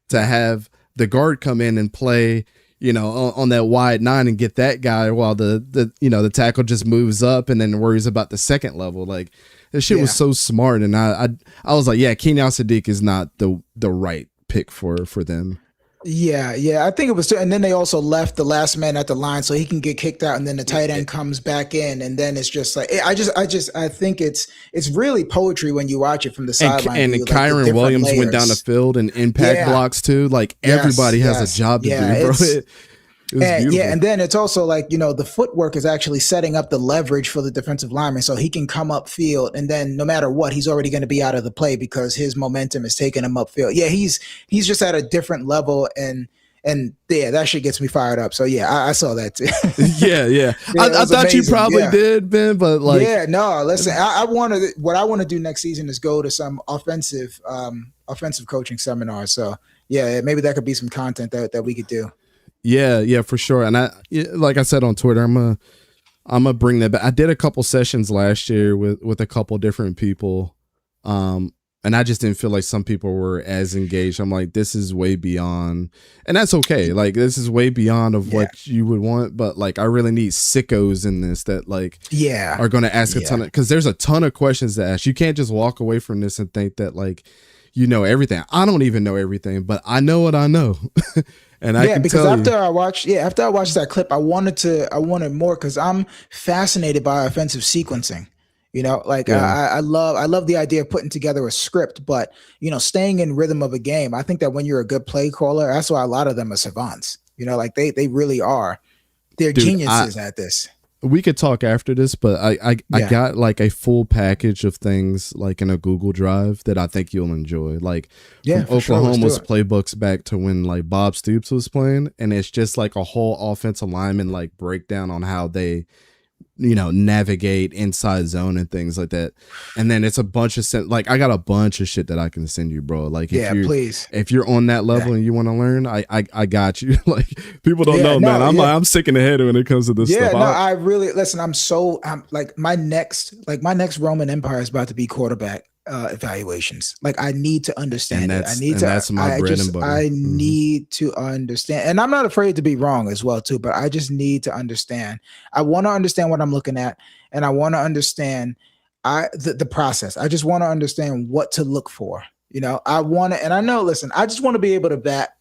to have the guard come in and play, on that wide 9 and get that guy while the tackle just moves up and then worries about the second level. Like this shit was so smart. And I was like, yeah, Kenyon Sadiq is not the right pick for them. Yeah. I think it was, and then they also left the last man at the line so he can get kicked out, and then the tight end comes back in, and then it's just like I think it's really poetry when you watch it from the sideline. And Kyron Williams went down the field and impact blocks too. Like everybody has a job to do, bro. And then it's also like, the footwork is actually setting up the leverage for the defensive lineman so he can come upfield, and then no matter what, he's already going to be out of the play because his momentum is taking him upfield. Yeah, he's just at a different level, and that shit gets me fired up. So I saw that too. yeah. I thought amazing. You probably did, Ben, but like listen, what I want to do next season is go to some offensive coaching seminar. So maybe that could be some content that we could do. Yeah, for sure. And like I said on Twitter, I'm gonna bring that back. I did a couple sessions last year with a couple different people. And I just didn't feel like some people were as engaged. I'm like, this is way beyond, and that's okay. Like, this is way beyond of what you would want. But like, I really need sickos in this that like, are going to ask a ton of, because there's a ton of questions to ask. You can't just walk away from this and think that like, you know everything. I don't even know everything, but I know what I know. And I can because tell after I watched that clip, I wanted more because I'm fascinated by offensive sequencing. You know, like I love the idea of putting together a script, but you know, staying in rhythm of a game. I think that when you're a good play caller, that's why a lot of them are savants. You know, like they really are. They're geniuses at this. We could talk after this, but I got like a full package of things like in a Google Drive that I think you'll enjoy. Like from Oklahoma's playbooks back to when like Bob Stoops was playing, and it's just like a whole offensive lineman like breakdown on how they, you know, navigate inside zone and things like that. And then it's a bunch of like I got a bunch of shit that I can send you, bro. Like if you're on that level and you want to learn, I got you. Like people don't know, man. I'm sick in the head when it comes to this stuff. I really listen. I'm like my next Roman Empire is about to be quarterback evaluations. Like I need to understand it. That's my bread and butter. I need to understand, and I'm not afraid to be wrong as well too. But I just need to understand. I want to understand what I'm looking at, and I want to understand the process. I just want to understand what to look for. You know, I want to, and I know. Listen, I just want to be able to bat.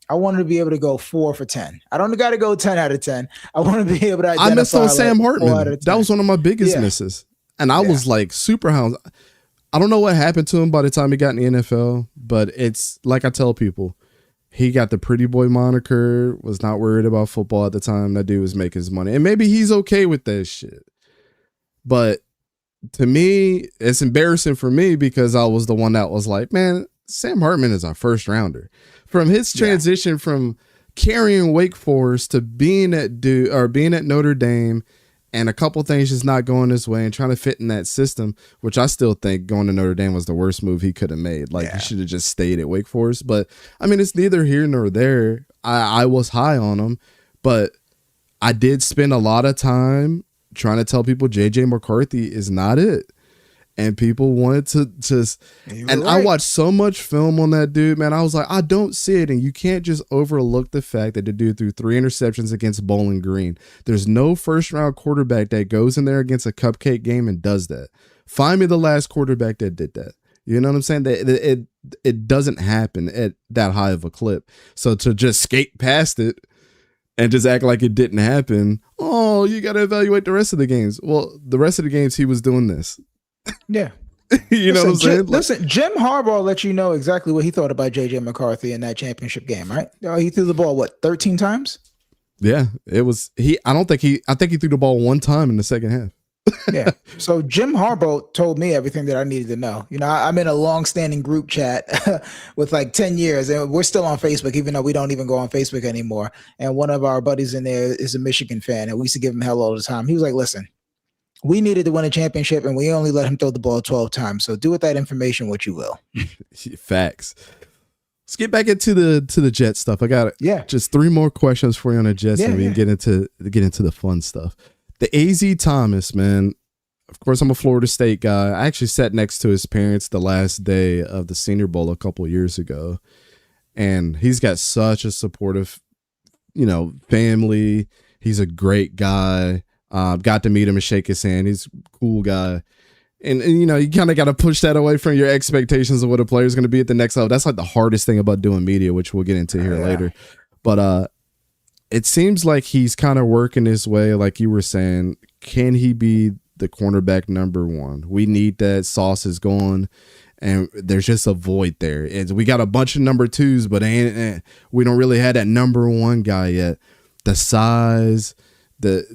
I wanted to be able to go 4 for 10. I don't got to go 10 out of 10. I want to be able to identify. I missed on Sam Hartman. That was one of my biggest misses, and I was like super hound. I don't know what happened to him by the time he got in the NFL, but it's like I tell people, he got the pretty boy moniker, was not worried about football at the time. That dude was making his money. And maybe he's okay with that shit. But to me, it's embarrassing for me because I was the one that was like, man, Sam Hartman is our first rounder. From his transition from carrying Wake Forest to being at Notre Dame, and a couple things just not going his way and trying to fit in that system, which I still think going to Notre Dame was the worst move he could have made. Like he should have just stayed at Wake Forest. But I mean, it's neither here nor there. I was high on him, but I did spend a lot of time trying to tell people JJ McCarthy is not it. And people wanted to just, and I watched so much film on that dude, man. I was like, I don't see it. And you can't just overlook the fact that the dude threw 3 interceptions against Bowling Green. There's no first round quarterback that goes in there against a cupcake game and does that. Find me the last quarterback that did that. You know what I'm saying? That it doesn't happen at that high of a clip. So to just skate past it and just act like it didn't happen, oh, you got to evaluate the rest of the games. Well, the rest of the games he was doing this. Yeah. You know what I'm saying? Listen, Jim Harbaugh let you know exactly what he thought about JJ McCarthy in that championship game, right? He threw the ball, 13 times? Yeah, it was I think he threw the ball 1 time in the second half. Yeah. So Jim Harbaugh told me everything that I needed to know. You know, I'm in a long-standing group chat with like 10 years, and we're still on Facebook, even though we don't even go on Facebook anymore. And one of our buddies in there is a Michigan fan, and we used to give him hell all the time. He was like, listen, we needed to win a championship, and we only let him throw the ball 12 times. So do with that information what you will. Facts. Let's get back into the Jet stuff. I got it. Yeah. Just 3 more questions for you on the Jets, and we can get into the fun stuff. The AZ Thomas, man. Of course, I'm a Florida State guy. I actually sat next to his parents the last day of the Senior Bowl a couple of years ago, and he's got such a supportive, you know, family. He's a great guy. Got to meet him and shake his hand. He's a cool guy. And you know, you kind of got to push that away from your expectations of what a player is going to be at the next level. That's like the hardest thing about doing media, which we'll get into here later. But it seems like he's kind of working his way, like you were saying. Can he be the cornerback number 1? We need that. Sauce is gone, and there's just a void there. We got a bunch of number 2s, but we don't really have that number 1 guy yet. The size, the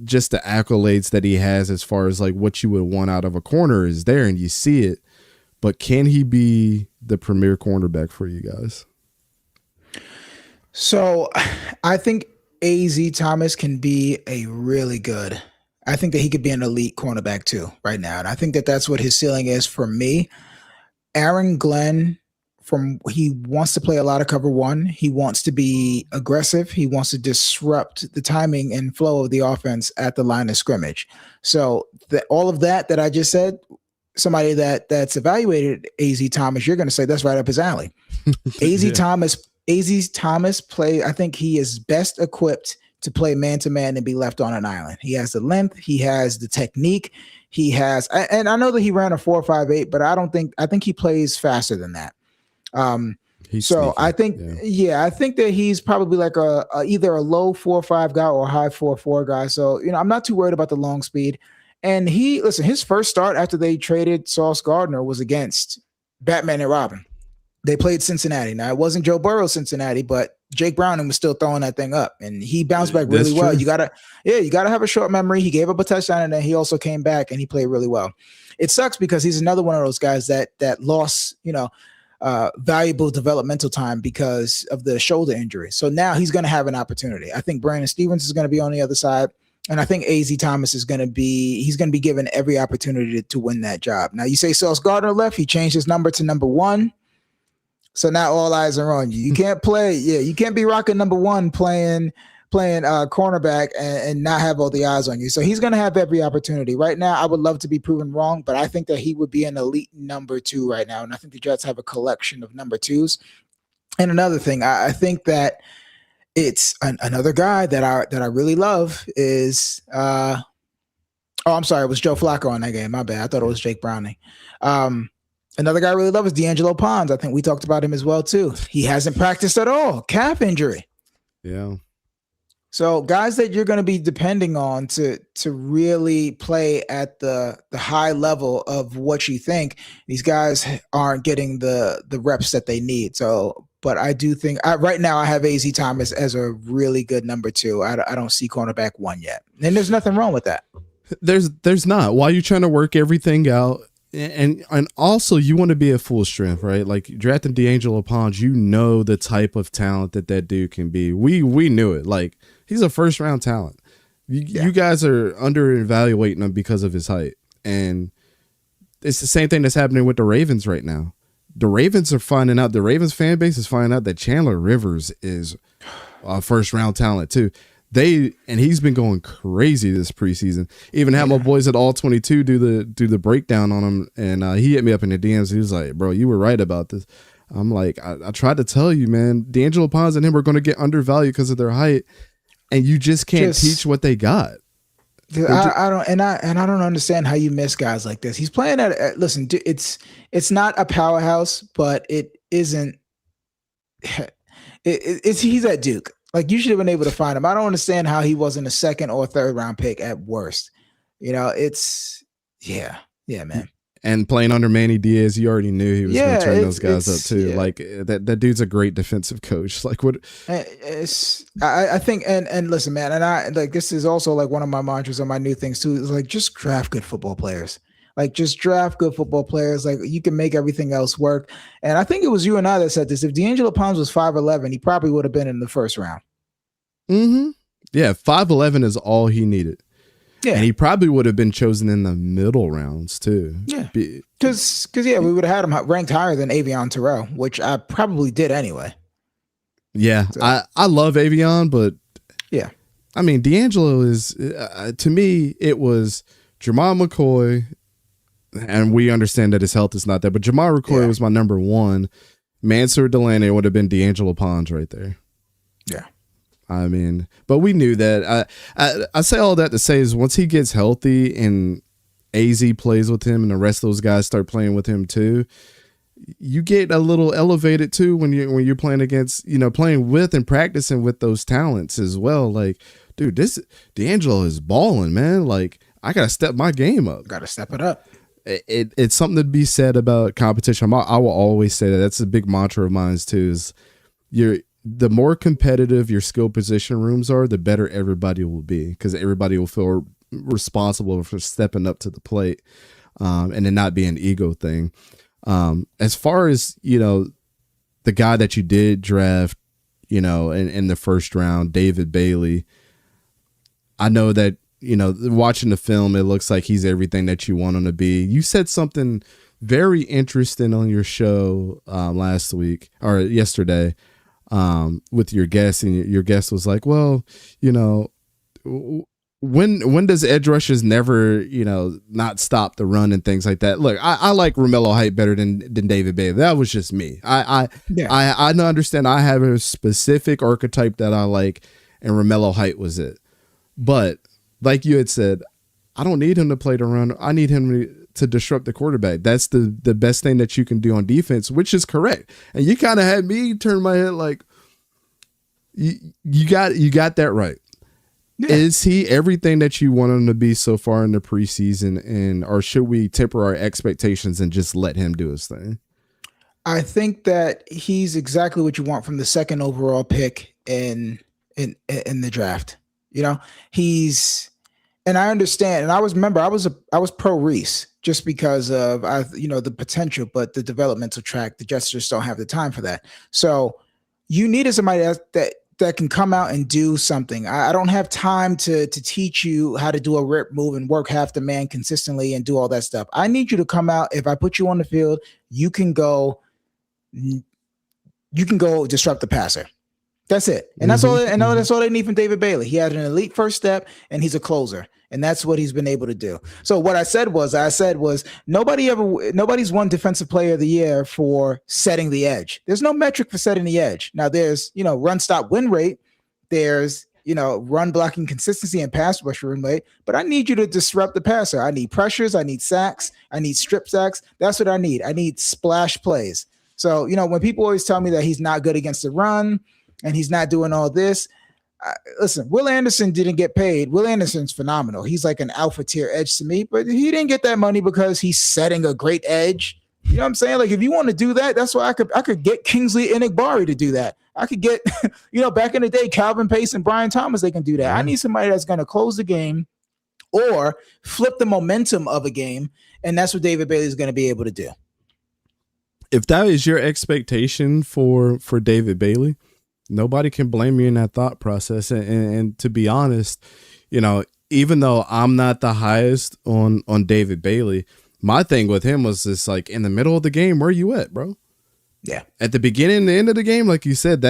accolades that he has as far as like what you would want out of a corner is there, and you see it. But can he be the premier cornerback for you guys? So I think AZ Thomas can be a really good. I think that he could be an elite cornerback too right now. And I think that that's what his ceiling is for me. Aaron Glenn, he wants to play a lot of cover 1. He wants to be aggressive. He wants to disrupt the timing and flow of the offense at the line of scrimmage. So all of that I just said, somebody that's evaluated AZ Thomas, you're going to say that's right up his alley. AZ Yeah. Thomas play. I think he is best equipped to play man to man and be left on an island. He has the length, he has the technique, he has, and I know that he ran a 4.58, but I think he plays faster than that. He's So sneaky. I think, yeah, I think that he's probably like a either a low 4.5 guy or a high 4.4 guy. So I'm not too worried about the long speed. And his first start after they traded Sauce Gardner was against Batman and Robin. They played Cincinnati. Now it wasn't Joe Burrow's Cincinnati, but Jake Browning was still throwing that thing up, and he bounced back really well. You gotta have a short memory. He gave up a touchdown, and then he also came back and he played really well. It sucks because he's another one of those guys that lost, valuable developmental time because of the shoulder injury. So now he's going to have an opportunity. I think Brandon Stevens is going to be on the other side. And I think AZ Thomas he's going to be given every opportunity to win that job. Now you say Sauce Gardner left, he changed his number to number 1. So now all eyes are on you. You can't play, you can't be rocking number 1 playing cornerback and not have all the eyes on you. So he's going to have every opportunity. Right now, I would love to be proven wrong, but I think that he would be an elite number 2 right now. And I think the Jets have a collection of number 2s. And another thing, I think that it's another guy that I really love is I'm sorry, it was Joe Flacco on that game. My bad. I thought it was Jake Browning. Another guy I really love is D'Angelo Pons. I think we talked about him as well too. He hasn't practiced at all. Calf injury. Yeah. So guys that you're going to be depending on to really play at the high level of what you think, these guys aren't getting the reps that they need. So, but I do think right now I have AZ Thomas as a really good number 2. I don't see cornerback 1 yet. And there's nothing wrong with that. There's not. While you're trying to work everything out, and also you want to be at full strength, right? Like drafting D'Angelo Pons, the type of talent that dude can be. We knew it. Like he's a first round talent. You guys are under evaluating him because of his height, and it's the same thing that's happening with the Ravens right now. The Ravens are finding out. The Ravens fan base is finding out that Chandler Rivers is a first round talent too. He's been going crazy this preseason. Even had my boys at All 22 do the breakdown on him, and he hit me up in the DMs. He was like, "Bro, you were right about this." I'm like, I tried to tell you, man. D'Angelo Pons and him are going to get undervalued because of their height, and you just can't teach what they got. I don't understand how you miss guys like this. He's playing at listen. It's not a powerhouse, but it isn't. He's at Duke. Like you should have been able to find him. I don't understand how he wasn't a 2nd or 3rd round pick at worst. It's man. And playing under Manny Diaz, you already knew he was going to turn those guys up too. Yeah. Like that dude's a great defensive coach. Like what? I think and listen, man, and I like this is also like one of my mantras on my new things too. Is like just draft good football players. Like just draft good football players. Like you can make everything else work. And I think it was you and I that said this. If D'Angelo Pons was 5'11", he probably would have been in the 1st round. Mm-hmm. Yeah, 5'11" is all he needed. Yeah, and he probably would have been chosen in the middle rounds too. Yeah, because we would have had him ranked higher than Avion Terrell, which I probably did anyway. Yeah, so. I love Avion, but yeah, I mean D'Angelo is to me it was Jamal McCoy. And we understand that his health is not there, but Jamar McCoy was my number 1. Mansour Delaney would have been D'Angelo Pons right there. Yeah. I mean, but we knew that. I say all that to say is once he gets healthy and AZ plays with him and the rest of those guys start playing with him too, you get a little elevated too when you're playing against, playing with and practicing with those talents as well. Like, dude, this D'Angelo is balling, man. Like, I got to step my game up. Got to step it up. It's something to be said about competition. I will always say that. That's a big mantra of mine too. Is the more competitive your skill position rooms are, the better everybody will be because everybody will feel responsible for stepping up to the plate, and then not be an ego thing. As far as the guy that you did draft, in the 1st round, David Bailey. I know that. Watching the film, it looks like he's everything that you want him to be. You said something very interesting on your show last week or yesterday with your guest, and your guest was like, well, when does edge rushers never, not stop the run and things like that? Look, I like Romello Height better than David Bailey. That was just me. Yeah. I understand I have a specific archetype that I like, and Romello Height was it. But like you had said, I don't need him to play the run. I need him to disrupt the quarterback. That's the best thing that you can do on defense, which is correct. And you kind of had me turn my head like, you got that right. Yeah. Is he everything that you want him to be so far in the preseason, or should we temper our expectations and just let him do his thing? I think that he's exactly what you want from the second overall pick in the draft. And I understand, and I was pro Reese just because of the potential, but the developmental track, the Jets just don't have the time for that. So you needed somebody that can come out and do something. I don't have time to teach you how to do a rip move and work half the man consistently and do all that stuff. I need you to come out. If I put you on the field, you can go disrupt the passer. That's it. And that's all. And that's all they need from David Bailey. He had an elite first step, and he's a closer. And that's what he's been able to do. So what I said was nobody's won defensive player of the year for setting the edge. There's no metric for setting the edge. Now there's, run stop win rate. There's, run blocking consistency and pass rush win rate. But I need you to disrupt the passer. I need pressures. I need sacks. I need strip sacks. That's what I need. I need splash plays. So, when people always tell me that he's not good against the run and he's not doing all this, listen, Will Anderson didn't get paid. Will Anderson's phenomenal. He's like an alpha tier edge to me, but he didn't get that money because he's setting a great edge. You know what I'm saying? Like, if you want to do that, that's why I could get Kingsley Enagbari to do that. I could get, back in the day, Calvin Pace and Brian Thomas, they can do that. I need somebody that's going to close the game or flip the momentum of a game, and that's what David Bailey is going to be able to do. If that is your expectation for David Bailey, nobody can blame you in that thought process. And to be honest, even though I'm not the highest on David Bailey, my thing with him was just like, in the middle of the game, where you at, bro? Yeah. At the beginning and the end of the game, like you said,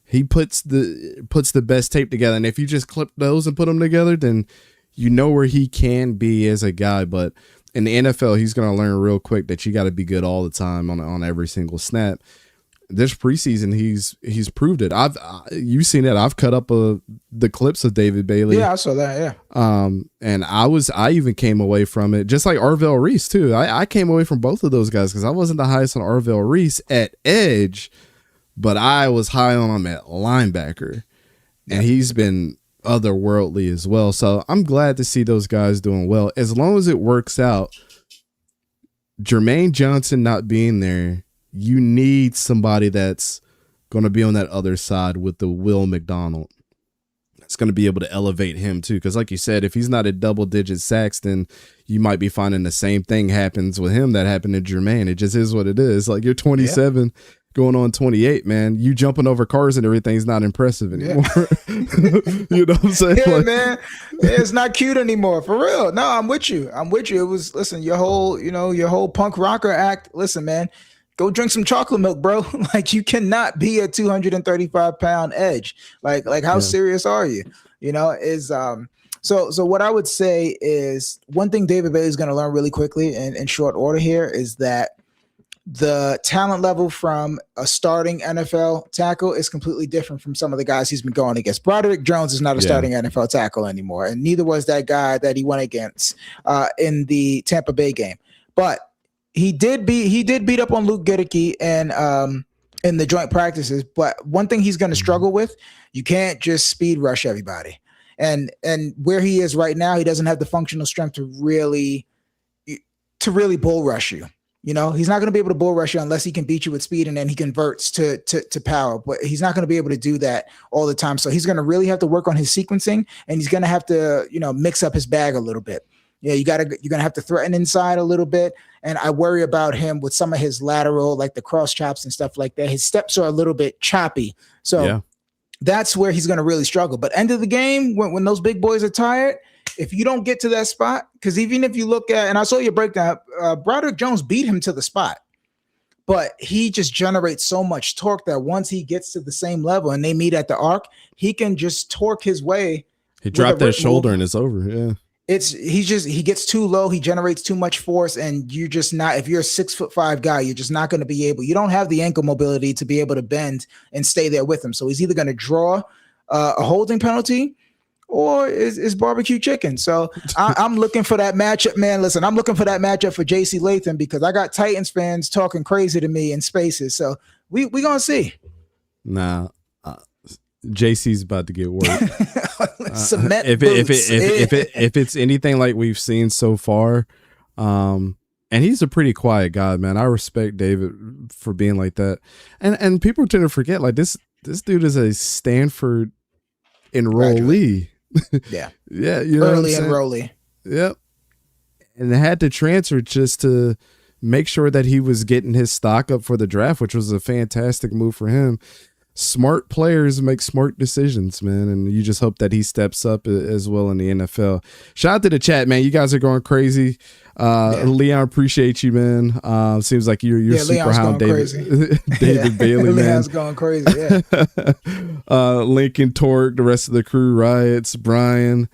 he puts the best tape together. And if you just clip those and put them together, then you know where he can be as a guy. But in the NFL, he's going to learn real quick that you got to be good all the time on every single snap. This preseason, he's proved it. You've seen it. I've cut up the clips of David Bailey. Yeah, I saw that. Yeah. And I even came away from it, just like Arvell Reese too. I came away from both of those guys because I wasn't the highest on Arvell Reese at edge, but I was high on him at linebacker, and he's been otherworldly as well. So I'm glad to see those guys doing well. As long as it works out, Jermaine Johnson not being there, you need somebody that's going to be on that other side with the Will McDonald. It's going to be able to elevate him too. Because like you said, if he's not at double-digit sacks, then you might be finding the same thing happens with him that happened to Jermaine. It just is what it is. Like, you're 27 going on 28, man. You jumping over cars and everything's not impressive anymore. You know what I'm saying? Yeah, man. It's not cute anymore. For real. No, I'm with you. It was, listen, your whole punk rocker act. Listen, man. Go drink some chocolate milk, bro. Like, you cannot be a 235-pound edge. Like how serious are you? So what I would say is, one thing David Bailey is going to learn really quickly in short order here is that the talent level from a starting NFL tackle is completely different from some of the guys he's been going against. Broderick Jones is not a starting NFL tackle anymore, and neither was that guy that he went against in the Tampa Bay game. But he did beat up on Luke Goedeke and in the joint practices. But one thing he's going to struggle with, you can't just speed rush everybody. And where he is right now, he doesn't have the functional strength to really bull rush you. He's not going to be able to bull rush you unless he can beat you with speed and then he converts to power. But he's not going to be able to do that all the time. So he's going to really have to work on his sequencing, and he's going to have to, mix up his bag a little bit. Yeah, you're going to have to threaten inside a little bit. And I worry about him with some of his lateral, like the cross chops and stuff like that. His steps are a little bit choppy. So that's where he's going to really struggle. But end of the game, when those big boys are tired, if you don't get to that spot, because even if you look at, and I saw your breakdown, Broderick Jones beat him to the spot. But he just generates so much torque that once he gets to the same level and they meet at the arc, he can just torque his way He dropped that shoulder and it's over. Yeah. He gets too low. He generates too much force, and you're just not. If you're a 6'5" guy, you're just not going to be able. You don't have the ankle mobility to be able to bend and stay there with him. So he's either going to draw a holding penalty, or is barbecue chicken. So I'm looking for that matchup, man. Listen, I'm looking for that matchup for JC Latham because I got Titans fans talking crazy to me in spaces. So we gonna see. Nah. JC's about to get work. Cement if it's anything like we've seen so far, and he's a pretty quiet guy, man. I respect David for being like that, and people tend to forget like this dude is a Stanford enrollee. Yeah, yeah, you know, early enrollee. Yep, and they had to transfer just to make sure that he was getting his stock up for the draft, which was a fantastic move for him. Smart players make smart decisions, man, and you just hope that he steps up as well in the NFL. Shout out to the chat, man. You guys are going crazy. Leon, appreciate you, man. Seems like you're super high on David Bailey, man. Leon's going crazy. Yeah. Lincoln, Torque, the rest of the crew, Riots, Brian.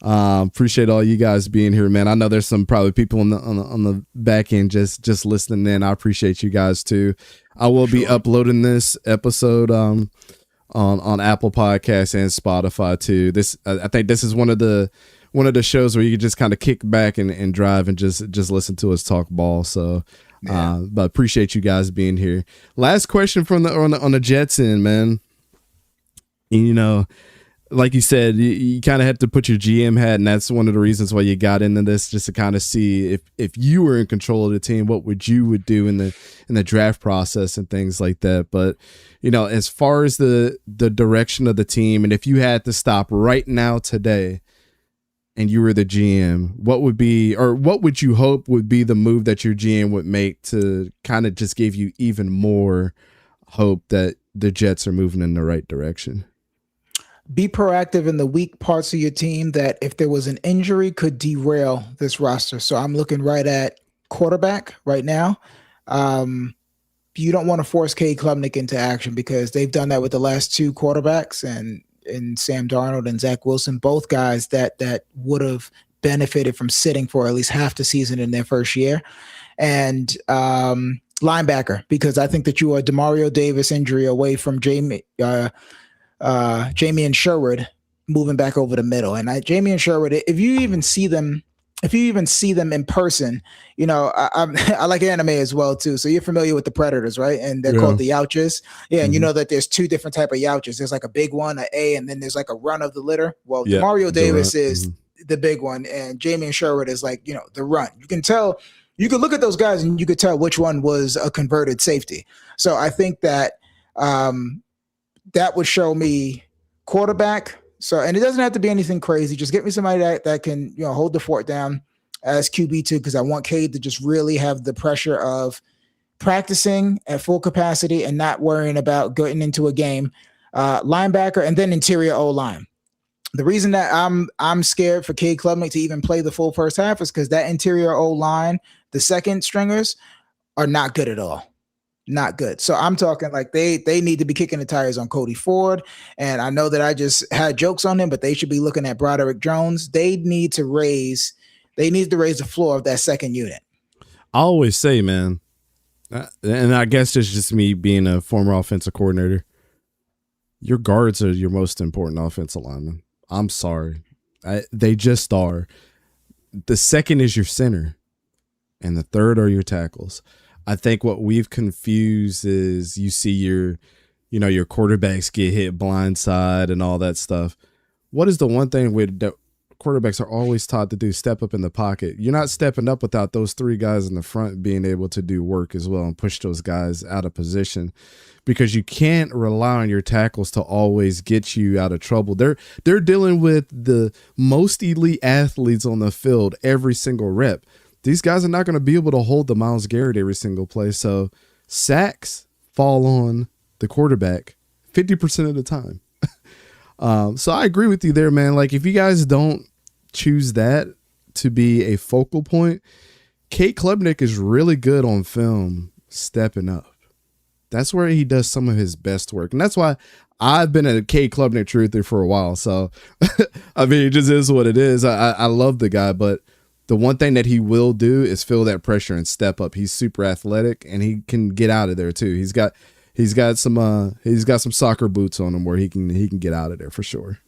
Appreciate all you guys being here, man. I know there's some probably people on the back end just listening in. I appreciate you guys too. I will be uploading this episode on Apple Podcasts and Spotify too. I think this is one of the shows where you can just kind of kick back and drive and just listen to us talk ball. So but appreciate you guys being here. Last question from on the Jets end, man. And, you know, like you said, you kind of had to put your GM hat, and that's one of the reasons why you got into this, just to kind of see if you were in control of the team, what would do in the draft process and things like that. But, you know, as far as the direction of the team, and if you had to stop right now today and you were the GM, what would you hope would be the move that your GM would make to kind of just give you even more hope that the Jets are moving in the right direction? Be proactive in the weak parts of your team that if there was an injury could derail this roster. So I'm looking right at quarterback right now. You don't want to force Cade Klubnik into action because they've done that with the last two quarterbacks and Sam Darnold and Zach Wilson, both guys that would have benefited from sitting for at least half the season in their first year. And linebacker, because I think that you are Demario Davis injury away from Jamie and Sherwood moving back over the middle. And Jamie and Sherwood, if you even see them in person, you know, I like anime as well too. So you're familiar with the Predators, right? And they're called the Youches. Yeah. And you know that there's two different type of Youches. There's like a big one, an A, and then there's like a run of the litter. Well, Demario Davis is the big one, and Jamie and Sherwood is like, you know, the run. You can tell, you could look at those guys and you could tell which one was a converted safety. So I think that that would show me quarterback. So, and it doesn't have to be anything crazy. Just get me somebody that can, you know, hold the fort down as QB2, because I want Cade to just really have the pressure of practicing at full capacity and not worrying about getting into a game. Linebacker, and then interior O-line. The reason that I'm scared for Cade Klubnik to even play the full first half is because that interior O-line, the second stringers, are not good at all. Not good. So I'm talking like they need to be kicking the tires on Cody Ford. And I know that I just had jokes on him, but they should be looking at Broderick Jones. They need to raise the floor of that second unit. I always say, man, and I guess it's just me being a former offensive coordinator, your guards are your most important offensive lineman. I'm sorry. They just are. The second is your center, and the third are your tackles. I think what we've confused is you see your quarterbacks get hit blindside and all that stuff. What is the one thing that quarterbacks are always taught to do? Step up in the pocket. You're not stepping up without those three guys in the front being able to do work as well and push those guys out of position, because you can't rely on your tackles to always get you out of trouble. They're dealing with the most elite athletes on the field every single rep. These guys are not going to be able to hold the Myles Garrett every single play. So sacks fall on the quarterback 50% of the time. So I agree with you there, man. Like, if you guys don't choose that to be a focal point, Cade Klubnik is really good on film stepping up. that's where he does some of his best work. And that's why I've been a K Klubnik truther for a while. So, I mean, it just is what it is. I love the guy, but the one thing that he will do is feel that pressure and step up. He's super athletic and he can get out of there too. He's got some soccer boots on him where he can get out of there for sure.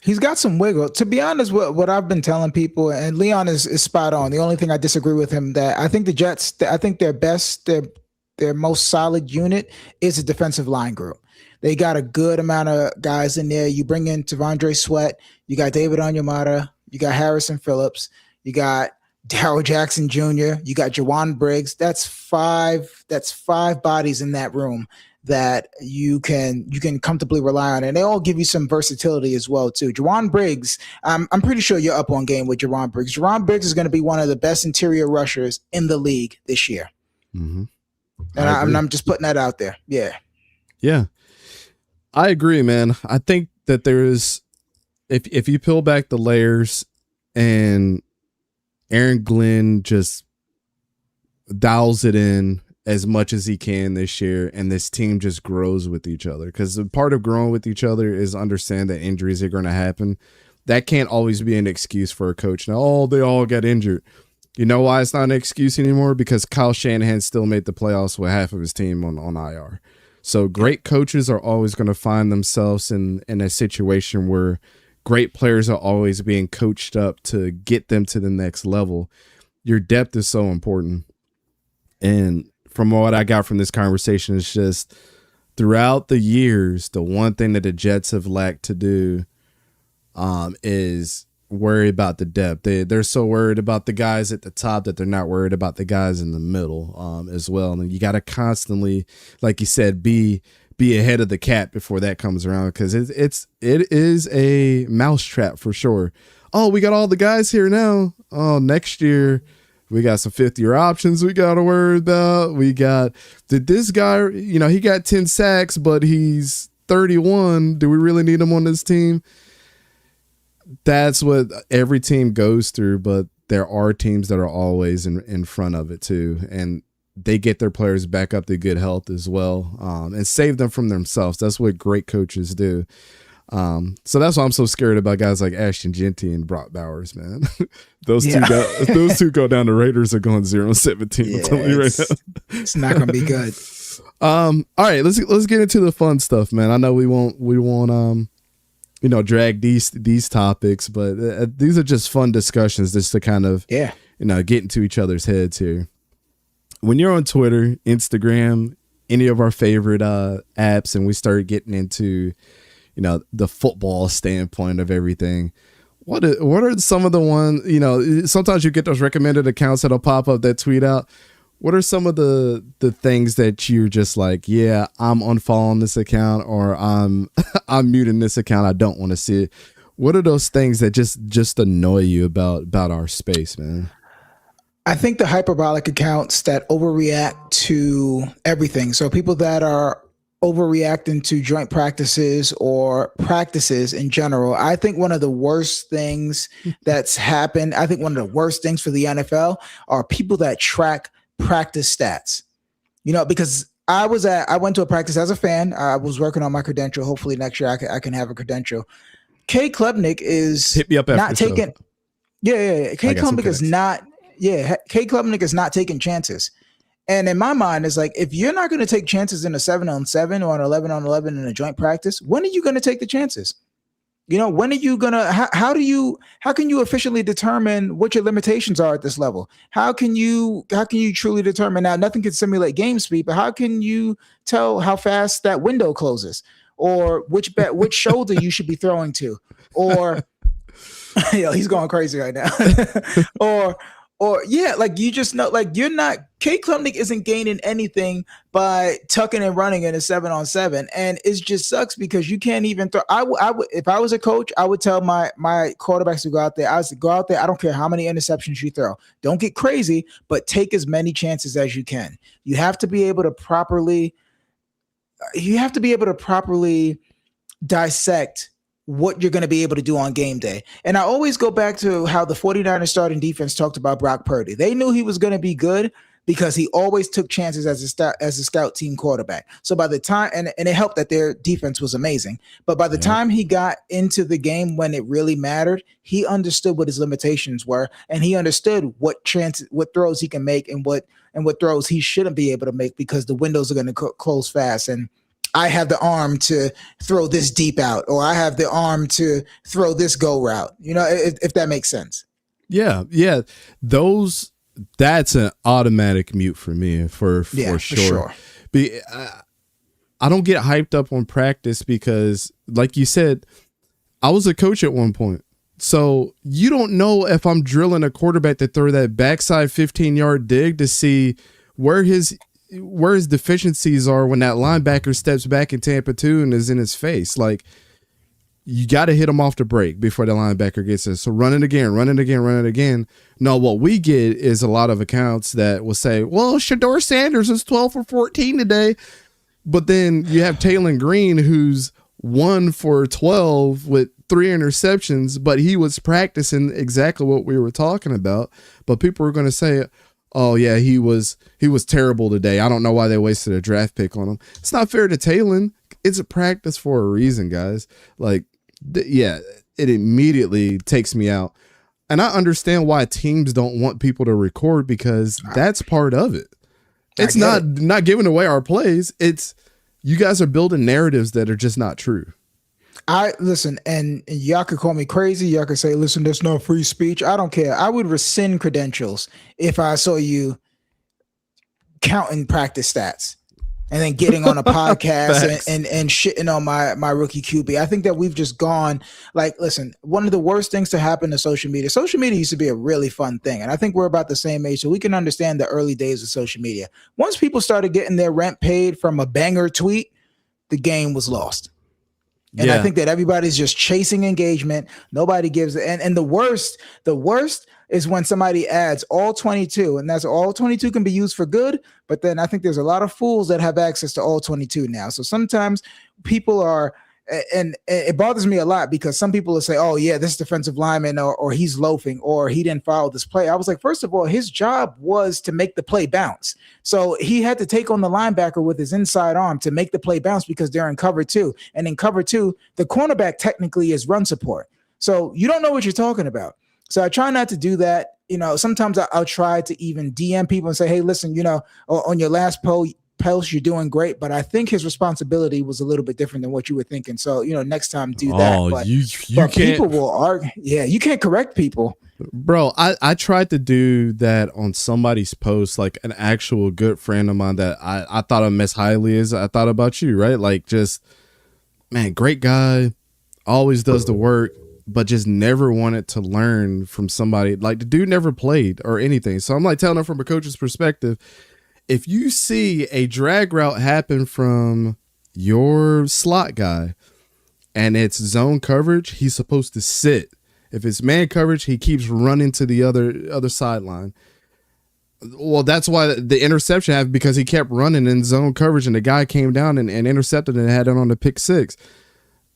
He's got some wiggle. To be honest, what I've been telling people, and Leon is spot on. The only thing I disagree with him, that I think the Jets, I think their most solid unit is a defensive line group. They got a good amount of guys in there. You bring in Tavondre Sweat, you got David Onyemata, you got Harrison Phillips, you got Darryl Jackson Jr., you got Jawan Briggs. That's five bodies in that room that you can comfortably rely on, and they all give you some versatility as well too. Jawan Briggs, I'm pretty sure you're up on game with Jawan Briggs. Jawan Briggs is going to be one of the best interior rushers in the league this year, and I'm just putting that out there. Yeah, I agree, man. I think that there's, if you peel back the layers and Aaron Glenn just dials it in as much as he can this year, and this team just grows with each other, because the part of growing with each other is understand that injuries are going to happen. That can't always be an excuse for a coach. Now, they all got injured. You know why it's not an excuse anymore? Because Kyle Shanahan still made the playoffs with half of his team on IR. So great coaches are always going to find themselves in a situation where great players are always being coached up to get them to the next level. Your depth is so important. And from what I got from this conversation, is just throughout the years, the one thing that the Jets have lacked to do is worry about the depth. They're so worried about the guys at the top that they're not worried about the guys in the middle as well. And you got to constantly, like you said, be ahead of the cat before that comes around, because it is a mousetrap for sure. Oh, we got all the guys here now. Oh, next year we got some 5th-year options we got to worry about. Did this guy, he got 10 sacks, but he's 31. Do we really need him on this team? That's what every team goes through, but there are teams that are always in front of it too. And they get their players back up to good health as well, and save them from themselves. That's what great coaches do. So that's why I'm so scared about guys like Ashton Genty and Brock Bowers, man. Those two go down. The Raiders are going 0-17. I'm telling you right now. It's not going to be good. All right, let's get into the fun stuff, man. I know we won't drag these topics, but these are just fun discussions just to kind of get into each other's heads here. When you're on Twitter, Instagram, any of our favorite apps, and we start getting into the football standpoint of everything, what are some of the ones, sometimes you get those recommended accounts that'll pop up that tweet out. What are some of the things that you're just like, yeah, I'm unfollowing this account, or I'm muting this account, I don't want to see it? What are those things that just annoy you about our space, man? I think the hyperbolic accounts that overreact to everything. So people that are overreacting to joint practices or practices in general. I think one of the worst things that's happened, I think one of the worst things for the NFL are people that track practice stats. Because I went to a practice as a fan. I was working on my credential. Hopefully next year I can have a credential. K Klubnik is hit me up not taking. Yeah. K Klubnik is not. Yeah, K Klubnik is not taking chances. And in my mind, it's like, if you're not going to take chances in a 7-on-7 or an 11-on-11 in a joint practice, when are you going to take the chances? When are you going to, how can you officially determine what your limitations are at this level? How can you truly determine? Now, nothing can simulate game speed, but how can you tell how fast that window closes, or which shoulder you should be throwing to, or he's going crazy right now. Or you just know, you're not, K Klubnik isn't gaining anything by tucking and running in a 7-on-7. And it just sucks because you can't even throw. I would, if I was a coach, I would tell my quarterbacks to go out there. I would go out there. I don't care how many interceptions you throw. Don't get crazy, but take as many chances as you can. You have to be able to properly dissect what you're going to be able to do on game day. And I always go back to how the 49ers starting defense talked about Brock Purdy. They knew he was going to be good, because he always took chances as a scout team quarterback. So by the time, and it helped that their defense was amazing, but by the time he got into the game when it really mattered, he understood what his limitations were, and he understood what throws he can make and what throws he shouldn't be able to make, because the windows are going to close fast. And I have the arm to throw this deep out, or I have the arm to throw this go route, if that makes sense. Yeah. That's an automatic mute for me, for sure. I don't get hyped up on practice because, like you said, I was a coach at one point. So you don't know if I'm drilling a quarterback to throw that backside 15-yard dig to see where his deficiencies are when that linebacker steps back in Tampa 2 and is in his face. Like, you got to hit him off the break before the linebacker gets it. So run it again. No, what we get is a lot of accounts that will say, well, Shador Sanders is 12 for 14 today. But then you have Taylon Green, who's 1 for 12 with 3 interceptions, but he was practicing exactly what we were talking about. But people are going to say, oh yeah, he was terrible today. I don't know why they wasted a draft pick on him. It's not fair to Taylon. It's a practice for a reason, guys. Like, it immediately takes me out. And I understand why teams don't want people to record, because that's part of it. It's not giving away our plays. It's, you guys are building narratives that are just not true. I listen, and y'all could call me crazy. Y'all could say, listen, there's no free speech. I don't care. I would rescind credentials if I saw you counting practice stats and then getting on a podcast and shitting on my rookie QB. I think that we've just gone, like, listen, one of the worst things to happen to social media used to be a really fun thing. And I think we're about the same age, so we can understand the early days of social media. Once people started getting their rent paid from a banger tweet, the game was lost. And I think that everybody's just chasing engagement. Nobody gives it. And the worst is when somebody adds all 22, and that's all 22 can be used for good. But then I think there's a lot of fools that have access to all 22 now. So sometimes people are, and it bothers me a lot, because some people will say, oh yeah, this defensive lineman, or he's loafing, or he didn't follow this play. I was like, first of all, his job was to make the play bounce. So he had to take on the linebacker with his inside arm to make the play bounce, because they're in cover 2. And in cover 2, the cornerback technically is run support. So you don't know what you're talking about. So I try not to do that. Sometimes I'll try to even DM people and say, hey, listen, on your last post, you're doing great, but I think his responsibility was a little bit different than what you were thinking. So, next time do that. But you but can't, people will argue. Yeah, you can't correct people. Bro, I tried to do that on somebody's post, like an actual good friend of mine that I thought of as highly as I thought about you, right? Like, just, man, great guy, always does the work, but just never wanted to learn from somebody. Like, the dude never played or anything. So I'm like telling him from a coach's perspective, if you see a drag route happen from your slot guy and it's zone coverage, he's supposed to sit. If it's man coverage, he keeps running to the other sideline. Well, that's why the interception happened, because he kept running in zone coverage and the guy came down and intercepted and had it on the pick 6.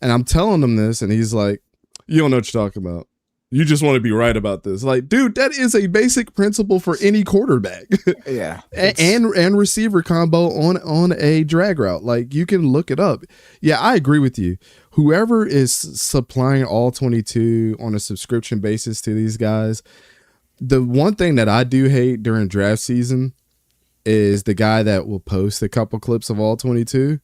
And I'm telling him this, and he's like, you don't know what you're talking about. You just want to be right about this. Like, dude, that is a basic principle for any quarterback. Yeah. and receiver combo on a drag route. Like, you can look it up. Yeah, I agree with you. Whoever is supplying all 22 on a subscription basis to these guys, the one thing that I do hate during draft season is the guy that will post a couple clips of all 22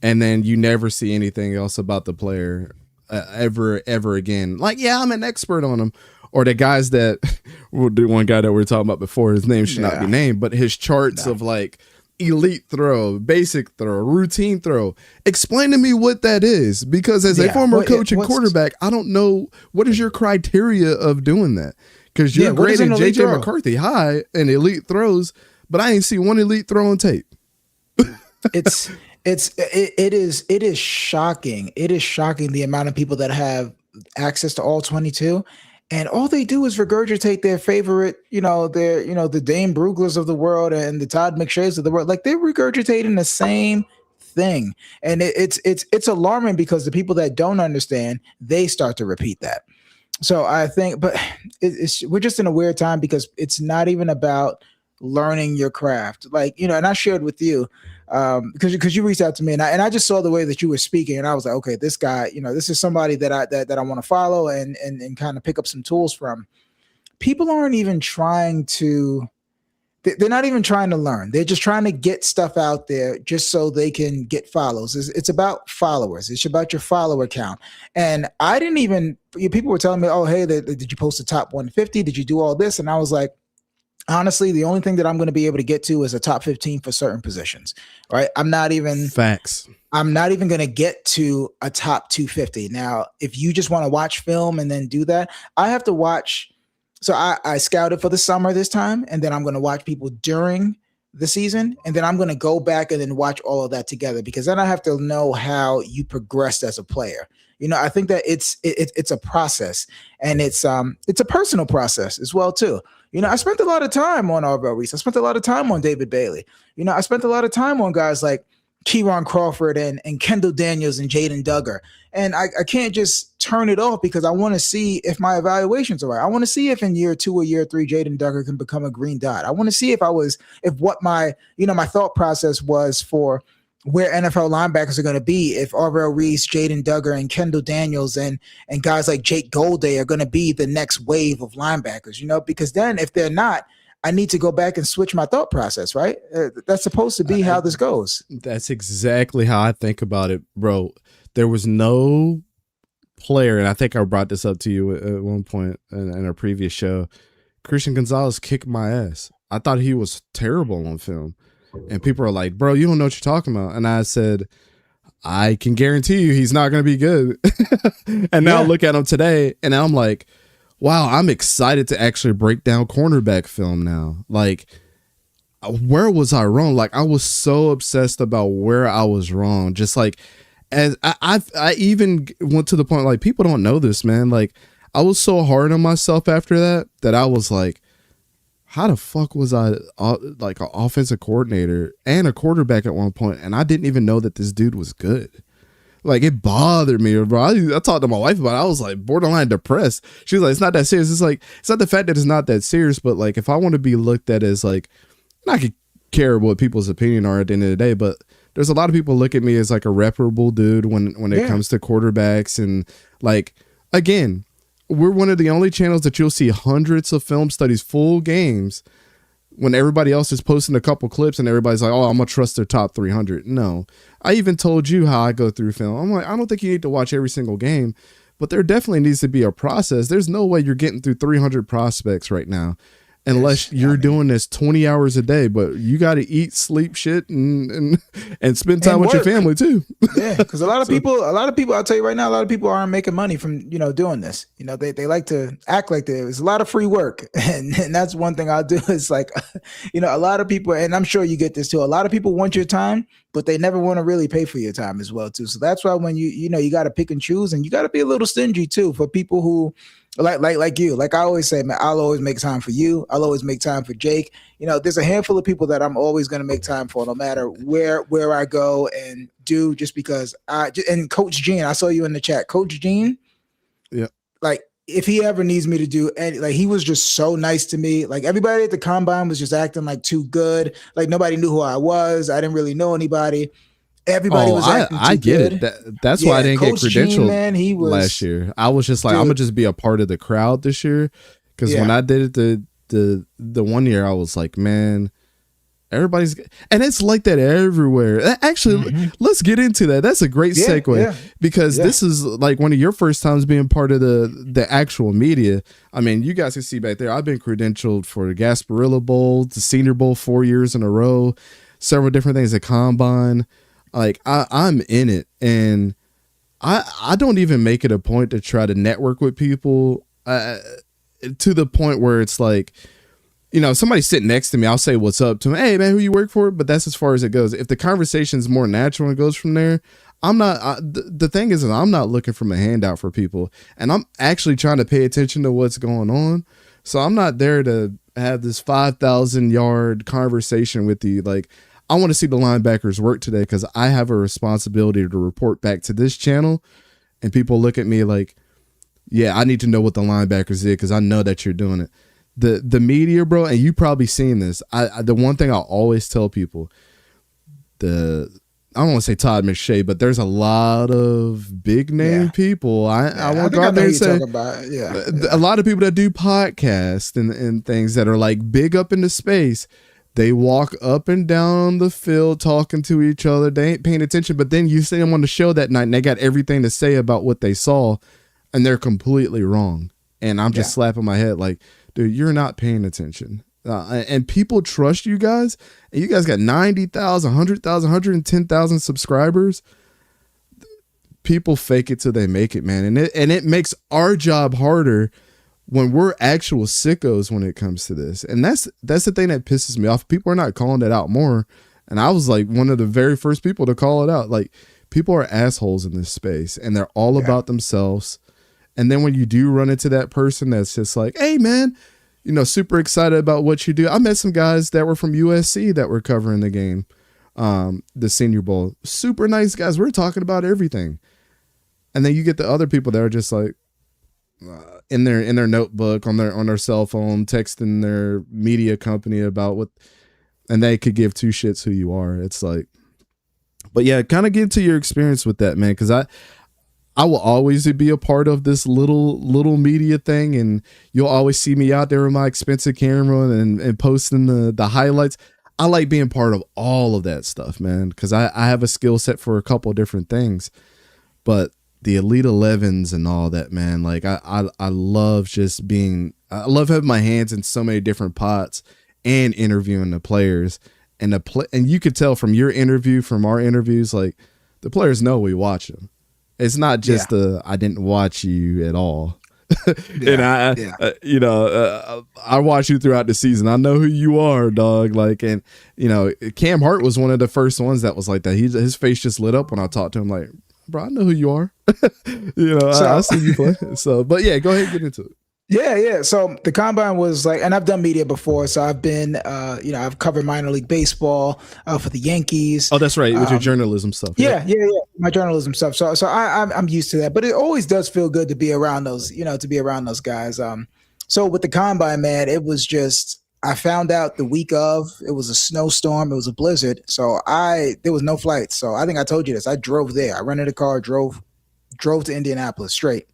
and then you never see anything else about the player ever again. Like, yeah, I'm an expert on him. Or the guys that, one guy that we were talking about before, his name should not be named, but his charts of like elite throw, basic throw, routine throw. Explain to me what that is, because as a former coach and quarterback, I don't know what is your criteria of doing that. Because you're grading JJ McCarthy high in elite throws, but I ain't see one elite throw on tape. It is shocking. It is shocking the amount of people that have access to all 22, and all they do is regurgitate their favorite, the Dane Bruglers of the world and the Todd McShays of the world. Like, they're regurgitating the same thing, and it's alarming, because the people that don't understand, they start to repeat that. So I think, but we're just in a weird time, because it's not even about learning your craft. Like, and I shared with you, because you reached out to me, and I just saw the way that you were speaking, and I was like, okay, this guy, this is somebody that I want to follow and kind of pick up some tools from. People aren't even trying to. They're not even trying to learn. They're just trying to get stuff out there just so they can get follows. It's about followers. It's about your follower count. And I didn't even, people were telling me, oh, hey, did you post the top 150? Did you do all this? And I was like, honestly, the only thing that I'm going to be able to get to is a top 15 for certain positions, right? I'm not even going to get to a top 250. Now, if you just want to watch film and then do that, I have to watch. So I scouted for the summer this time, and then I'm going to watch people during the season, and then I'm going to go back and then watch all of that together, because then I have to know how you progressed as a player. I think that it's a process, and it's a personal process as well too. I spent a lot of time on Arbel Reese. I spent a lot of time on David Bailey. I spent a lot of time on guys like Kieron Crawford and Kendall Daniels and Jaden Duggar. And I can't just turn it off, because I want to see if my evaluations are right. I want to see if in year 2 or year 3, Jaden Duggar can become a green dot. I want to see if what my thought process was for where NFL linebackers are going to be, if Arbel Reese, Jaden Duggar, and Kendall Daniels and guys like Jake Golday are going to be the next wave of linebackers, because then if they're not, I need to go back and switch my thought process, right? That's supposed to be how this goes. That's exactly how I think about it, bro. There was no player, and I think I brought this up to you at one point in a previous show. Christian Gonzalez kicked my ass. I thought he was terrible on film. And people are like, bro, you don't know what you're talking about. And I said, I can guarantee you he's not going to be good. And now I look at him today, and I'm like, wow, I'm excited to actually break down cornerback film now. Like, where was I wrong? Like, I was so obsessed about where I was wrong. Just like, as I even went to the point, like, people don't know this, man. Like, I was so hard on myself after that I was like, how the fuck was I like an offensive coordinator and a quarterback at one point, and I didn't even know that this dude was good? Like, it bothered me, bro. I talked to my wife about it. I was like borderline depressed. She was like, it's not that serious. It's like, it's not the fact that it's not that serious, but like, if I want to be looked at as like, I could care what people's opinion are at the end of the day, but there's a lot of people look at me as like a reputable dude when it comes to quarterbacks. And like, again, we're one of the only channels that you'll see hundreds of film studies, full games, when everybody else is posting a couple clips and everybody's like, oh, I'm going to trust their top 300. No, I even told you how I go through film. I'm like, I don't think you need to watch every single game, but there definitely needs to be a process. There's no way you're getting through 300 prospects right now, unless you're doing this 20 hours a day, but you got to eat, sleep, shit, and spend time with your family too. Yeah. Cause a lot of people, I'll tell you right now, a lot of people aren't making money from, doing this. They like to act like there's a lot of free work. And that's one thing I'll do is like, a lot of people, and I'm sure you get this too. A lot of people want your time, but they never want to really pay for your time as well too. So that's why when you got to pick and choose, and you got to be a little stingy too for people who, like you, like I always say, man, I'll always make time for you. I'll always make time for Jake. There's a handful of people that I'm always going to make time for, no matter where I go and do, just because and Coach Gene, I saw you in the chat, Coach Gene. Yeah. Like, if he ever needs me to do any, like, he was just so nice to me. Like, everybody at the combine was just acting like too good. Like, nobody knew who I was. I didn't really know anybody. Everybody was acting too good. That's why I didn't Coach get credentialed Gene, man, he was, last year. I was just like, I'm gonna just be a part of the crowd this year, because when I did it the 1 year, I was like, man, everybody's, and it's like that everywhere. Actually, let's get into that. That's a great segue, because this is like one of your first times being part of the actual media. I mean, you guys can see back there, I've been credentialed for the Gasparilla Bowl, the Senior Bowl 4 years in a row, several different things at Combine. Like, I'm in it, and I don't even make it a point to try to network with people to the point where it's like, if somebody's sitting next to me, I'll say what's up to them. Hey, man, who you work for? But that's as far as it goes. If the conversation's more natural and goes from there, I'm not. The thing is, I'm not looking for a handout for people, and I'm actually trying to pay attention to what's going on. So I'm not there to have this 5,000-yard conversation with you. Like, I want to see the linebackers work today, because I have a responsibility to report back to this channel, and people look at me like, yeah, I need to know what the linebackers did, because I know that you're doing it. the media, bro, and you probably seen this. The one thing I always tell people, I don't want to say Todd McShay, but there's a lot of big name people. I won't go out there and say a lot of people that do podcasts and things that are like big up into space. They walk up and down the field talking to each other. They ain't paying attention, but then you see them on the show that night and they got everything to say about what they saw, and they're completely wrong. And I'm just slapping my head like, dude, you're not paying attention. And people trust you guys. And you guys got 90,000, 100,000, 110,000 subscribers. People fake it till they make it, man. And it makes our job harder when we're actual sickos when it comes to this. And that's the thing that pisses me off. People are not calling it out more. And I was like one of the very first people to call it out. Like, people are assholes in this space and they're all about themselves. And then when you do run into that person that's just like, hey man, you know, super excited about what you do. I met some guys that were from USC that were covering the game, the Senior Bowl. Super nice guys. We're talking about everything. And then you get the other people that are just like, in their notebook on their cell phone, texting their media company about what, and they could give two shits who you are. It's like, but yeah, kind of get to your experience with that, man. Cause I will always be a part of this little media thing, and you'll always see me out there with my expensive camera and posting the highlights. I like being part of all of that stuff, man. Cause I have a skill set for a couple of different things, but the Elite 11s and all that, man. Like I love just I love having my hands in so many different pots and interviewing the players and and you could tell from your interview, from our interviews, like the players know we watch them. It's not just I didn't watch you at all. And I watch you throughout the season. I know who you are, dog. Like, and you know, Cam Hart was one of the first ones that was like that. His face just lit up when I talked to him. Like, bro, I know who you are. You know, I see you play. So, but yeah, go ahead and get into it. Yeah. So the combine was like, and I've done media before. So I've been, I've covered minor league baseball for the Yankees. Oh, that's right. With your journalism stuff. Yeah. My journalism stuff. So I'm used to that, but it always does feel good to be around those, guys. So with the combine, man, it was just, I found out the week of, it was a snowstorm. It was a blizzard. So there was no flights. So I think I told you this. I drove there. I rented a car, drove to Indianapolis straight.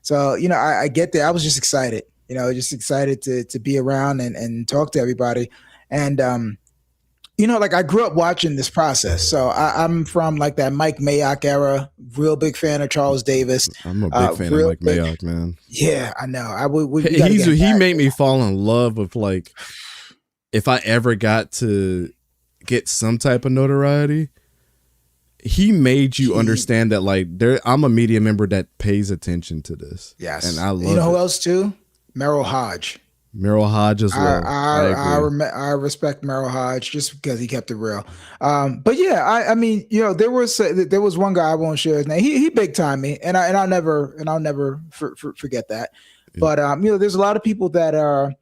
So, I get there. I was just excited, to be around and talk to everybody. And, like I grew up watching this process. So I'm from like that Mike Mayock era, real big fan of Charles Davis. I'm a big fan of Mike Mayock, man. Yeah, I know. He made me fall in love with, like, if I ever got to get some type of notoriety, he made you understand that, like, I'm a media member that pays attention to this. Yes. And I love You know who else too? Merrill Hodge. Merrill Hodge as well. I respect Merrill Hodge just because he kept it real. But yeah, I mean, there was one guy, I won't share his name. He big time me, and I'll never forget that. Yeah. But there's a lot of people that are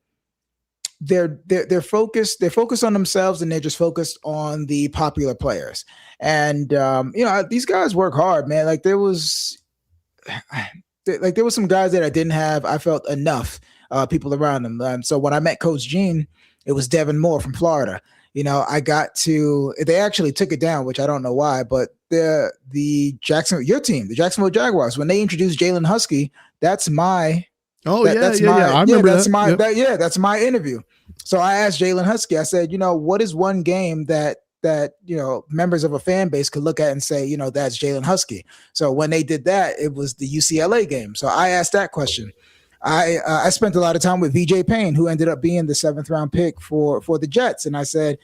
they're focused on themselves, and they're just focused on the popular players. And these guys work hard, man. Like there was some guys that I felt enough people around them. So when I met Coach Gene, it was Devin Moore from Florida. They actually took it down, which I don't know why, but your team, the Jacksonville Jaguars, when they introduced Jalen Husky, that's my I remember that's my interview. So I asked Jalen Husky, I said, what is one game that members of a fan base could look at and say, that's Jalen Husky. So when they did that, it was the UCLA game. So I asked that question. I spent a lot of time with VJ Payne, who ended up being the 7th round pick for the Jets. And I said,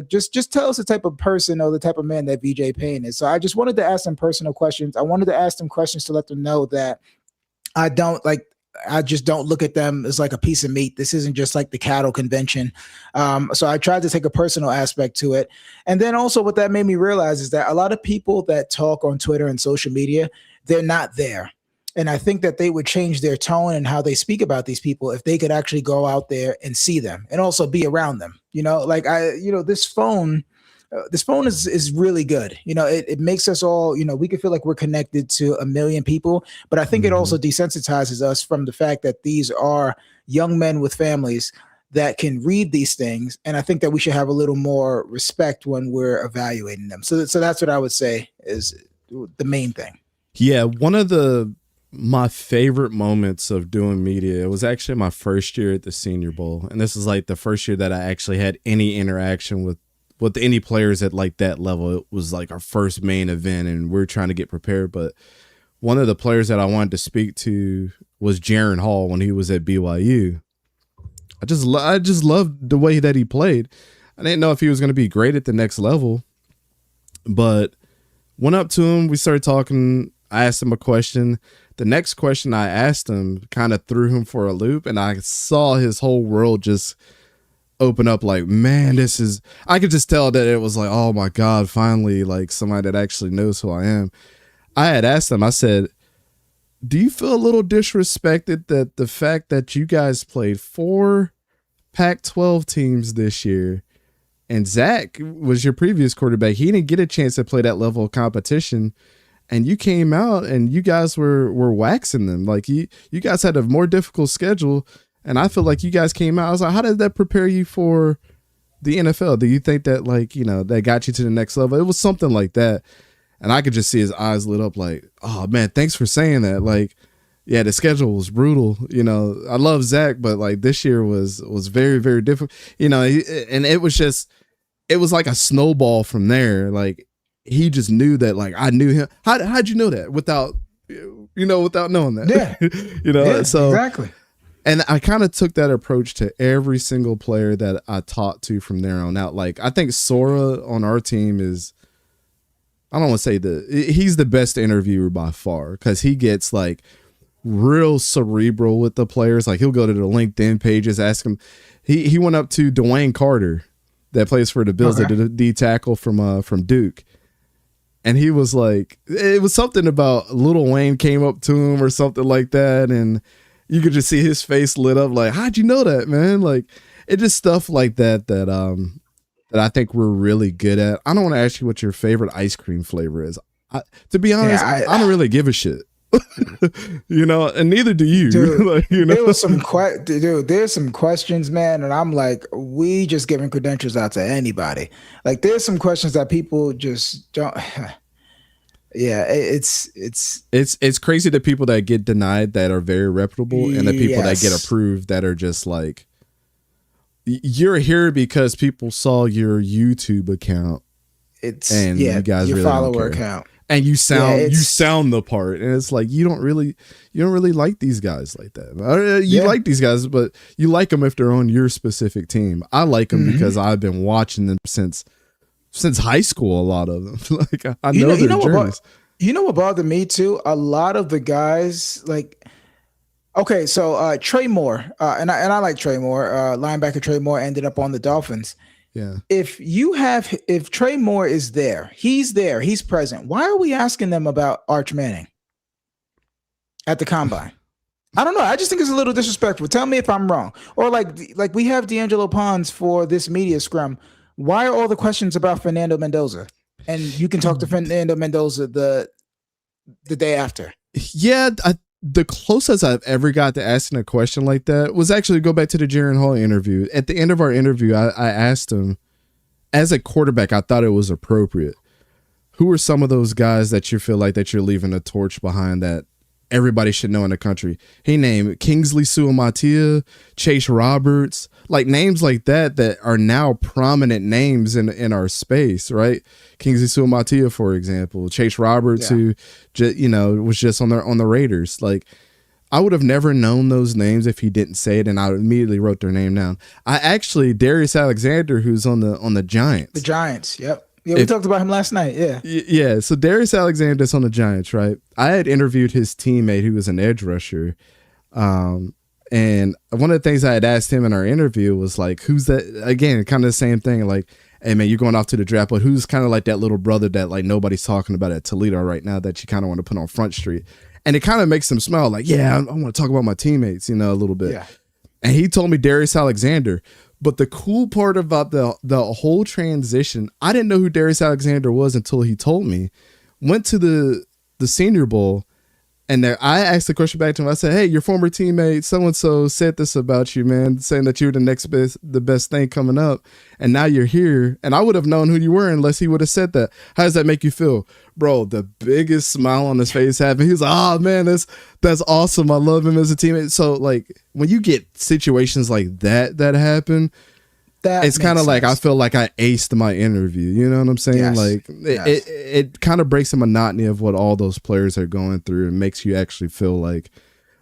just tell us the type of person or the type of man that VJ Payne is. So I just wanted to ask them personal questions. I wanted to ask them questions to let them know that I just don't look at them as like a piece of meat. This isn't just like the cattle convention. So I tried to take a personal aspect to it. And then also what that made me realize is that a lot of people that talk on Twitter and social media, they're not there. And I think that they would change their tone and how they speak about these people if they could actually go out there and see them and also be around them. This phone, this phone is really good. It makes us all, we can feel like we're connected to a million people, but I think it also desensitizes us from the fact that these are young men with families that can read these things. And I think that we should have a little more respect when we're evaluating them. So that's what I would say is the main thing. Yeah. One of my favorite moments of doing media, it was actually my first year at the Senior Bowl. And this is like the first year that I actually had any interaction with any players at like that level. It was like our first main event and we're trying to get prepared. But one of the players that I wanted to speak to was Jaron Hall when he was at BYU. I just loved the way that he played. I didn't know if he was going to be great at the next level, but went up to him. We started talking. I asked him a question. The next question I asked him kind of threw him for a loop, and I saw his whole world just open up like, man, I could just tell that it was like, oh my God, finally, like somebody that actually knows who I am. I had asked him, I said, do you feel a little disrespected that the fact that you guys played 4 Pac-12 teams this year and Zach was your previous quarterback, he didn't get a chance to play that level of competition, and you came out and you guys were waxing them. Like you guys had a more difficult schedule, and I feel like you guys came out. I was like, how did that prepare you for the NFL? Do you think that that got you to the next level? It was something like that. And I could just see his eyes lit up like, oh, man, thanks for saying that. Like, yeah, the schedule was brutal. I love Zach, but like this year was very, very difficult. And it was like a snowball from there. Like he just knew that, like I knew him. How'd you know that without knowing that? Yeah. So exactly. And I kind of took that approach to every single player that I talked to from there on out. Like I think Sora on our team is, I don't want to say he's the best interviewer by far because he gets like real cerebral with the players. Like he'll go to the LinkedIn pages, ask him. He went up to Dwayne Carter that plays for the Bills, the D tackle from Duke. And he was like, it was something about Lil Wayne came up to him or something like that. And you could just see his face lit up. Like, how'd you know that, man? Like it just stuff like that that I think we're really good at. I don't want to ask you what your favorite ice cream flavor is. To be honest, I don't really give a shit. And neither do you. Dude, there was there's some questions, man, and I'm like, we just giving credentials out to anybody. Like, there's some questions that people just don't. Yeah, it's crazy the people that get denied that are very reputable, and the people that get approved that are just like, you're here because people saw your YouTube account. You guys your really follower account. And you sound the part, and it's like you don't really like these guys like that. You like these guys, but you like them if they're on your specific team. I like them because I've been watching them since high school. A lot of them, like I know their journeys. What bothered me too? A lot of the guys like. Okay, so Trey Moore, and I like Trey Moore. Linebacker Trey Moore ended up on the Dolphins. Yeah. If Trey Moore is there, he's present. Why are we asking them about Arch Manning at the combine? I don't know. I just think it's a little disrespectful. Tell me if I'm wrong. Or like we have D'Angelo Pons for this media scrum. Why are all the questions about Fernando Mendoza? And you can talk to Fernando Mendoza the day after. Yeah, the closest I've ever got to asking a question like that was actually go back to the Jaron Hall interview. At the end of our interview, I asked him, as a quarterback, I thought it was appropriate. Who are some of those guys that you feel like that you're leaving a torch behind that everybody should know in the country? He named Kingsley Suamatia, Chase Roberts, like names like that are now prominent names in our space, right? Kingsley Suamatia, for example, Chase Roberts, who was just on the Raiders. Like, I would have never known those names if he didn't say it, and I immediately wrote their name down. Darius Alexander, who's on the Giants. The Giants, yep. Yeah, we talked about him last night. Yeah. Yeah. So Darius Alexander's on the Giants, right? I had interviewed his teammate who was an edge rusher. And one of the things I had asked him in our interview was like, who's that? Again, kind of the same thing. Like, hey man, you're going off to the draft, but who's kind of like that little brother that like nobody's talking about at Toledo right now that you kind of want to put on Front Street? And it kind of makes him smile like, yeah, I want to talk about my teammates, a little bit. Yeah. And he told me Darius Alexander, But the cool part about the whole transition, I didn't know who Darius Alexander was until he told me. Went to the Senior Bowl, and there, I asked the question back to him. I said, "Hey, your former teammate so and so said this about you, man, saying that you're the best thing coming up, and now you're here." And I would have known who you were unless he would have said that. How does that make you feel, bro? The biggest smile on his face happened. He was like, "Oh man, that's awesome. I love him as a teammate." So like when you get situations like that happen, it's kind of like I feel like I aced my interview. You know what I'm saying? Yes. Like it kind of breaks the monotony of what all those players are going through and makes you actually feel like,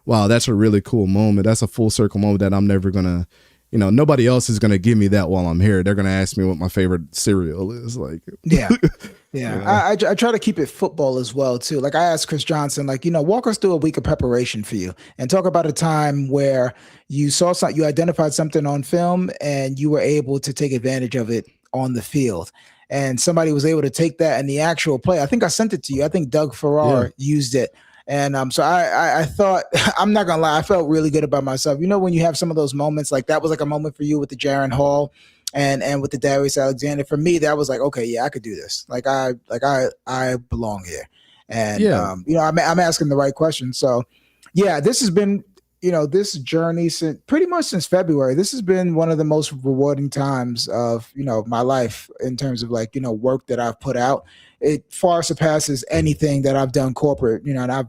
wow, that's a really cool moment. That's a full circle moment that I'm never gonna, nobody else is gonna give me that while I'm here. They're gonna ask me what my favorite cereal is. Like, yeah. Yeah. I try to keep it football as well too. Like I asked Chris Johnson, like, walk us through a week of preparation for you and talk about a time where you saw something, you identified something on film and you were able to take advantage of it on the field. And somebody was able to take that in the actual play. I think I sent it to you. I think Doug Farrar used it. And so I thought, I'm not gonna lie, I felt really good about myself. When you have some of those moments, like that was like a moment for you with the Jaron Hall and with the Darius Alexander. For me, that was like, okay, yeah, I could do this. I belong here. And I'm asking the right question. So yeah, this has been, this journey since February. This has been one of the most rewarding times of, my life in terms of like, work that I've put out. It far surpasses anything that I've done corporate, and I've,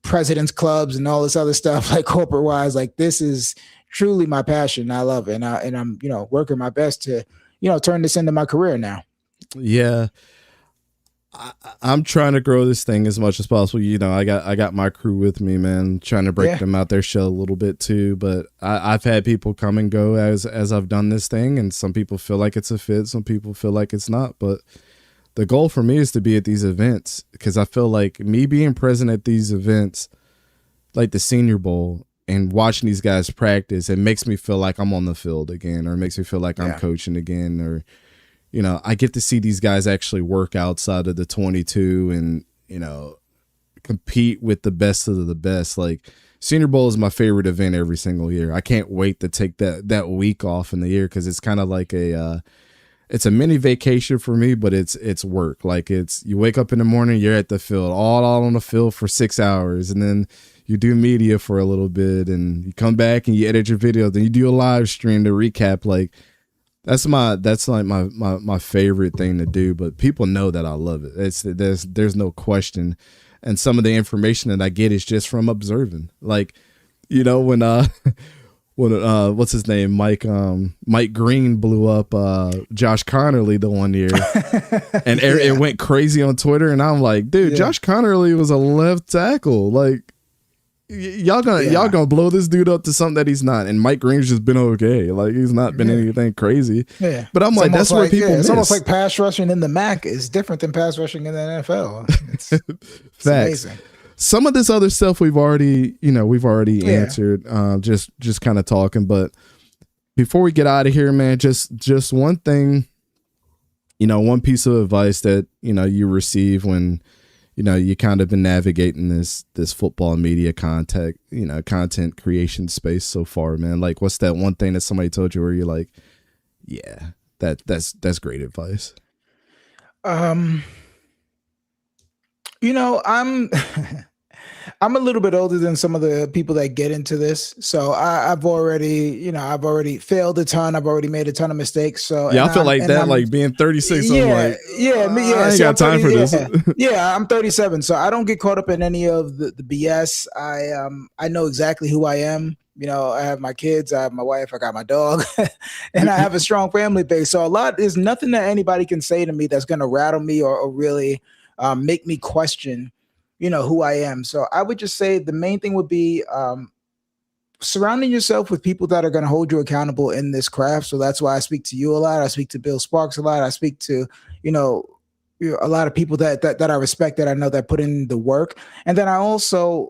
president's clubs and all this other stuff, like corporate wise. Like this is truly my passion. I love it. And I'm, working my best to, turn this into my career now. Yeah. I'm trying to grow this thing as much as possible. I got my crew with me, man, trying to break them out their shell a little bit too. But I've had people come and go as I've done this thing. And some people feel like it's a fit. Some people feel like it's not. But the goal for me is to be at these events because I feel like me being present at these events, like the Senior Bowl, and watching these guys practice, it makes me feel like I'm on the field again, or it makes me feel like I'm coaching again, or, I get to see these guys actually work outside of the 22 and, compete with the best of the best. Like Senior Bowl is my favorite event every single year. I can't wait to take that week off in the year because it's kind of like it's a mini vacation for me, but it's work. Like you wake up in the morning, you're at the field, all on the field for 6 hours, and then you do media for a little bit, and you come back and you edit your video, then you do a live stream to recap. Like that's like my favorite thing to do. But people know that I love it. There's no question, and some of the information that I get is just from observing. Like when what's his name, Mike Green blew up Josh Connerly the one year, and it went crazy on Twitter, and I'm like, dude, Josh Connerly was a left tackle. Like y'all gonna blow this dude up to something that he's not, and Mike Green's just been okay. Like he's not been anything crazy. Yeah, but I'm like, that's where people. It's almost like pass rushing in the MAC is different than pass rushing in the NFL. It's amazing. Some of this other stuff we've already answered, just kind of talking. But before we get out of here, man, just one thing, one piece of advice that, you receive when, you kind of been navigating this football media content creation space so far, man. Like, what's that one thing that somebody told you where you're like, yeah, that's great advice. I'm a little bit older than some of the people that get into this. So I've already failed a ton. I've already made a ton of mistakes. So yeah, I feel like that, like being 36. Yeah, I'm like, I ain't got time for this. Yeah, I'm 37. So I don't get caught up in any of the BS. I know exactly who I am. I have my kids, I have my wife, I got my dog, and I have a strong family base. So there's nothing that anybody can say to me that's going to rattle me or really make me question who I am. So I would just say the main thing would be surrounding yourself with people that are going to hold you accountable in this craft. So that's why I speak to you a lot. I speak to Bill Sparks a lot. I speak to, a lot of people that I respect, that I know that put in the work. And then I also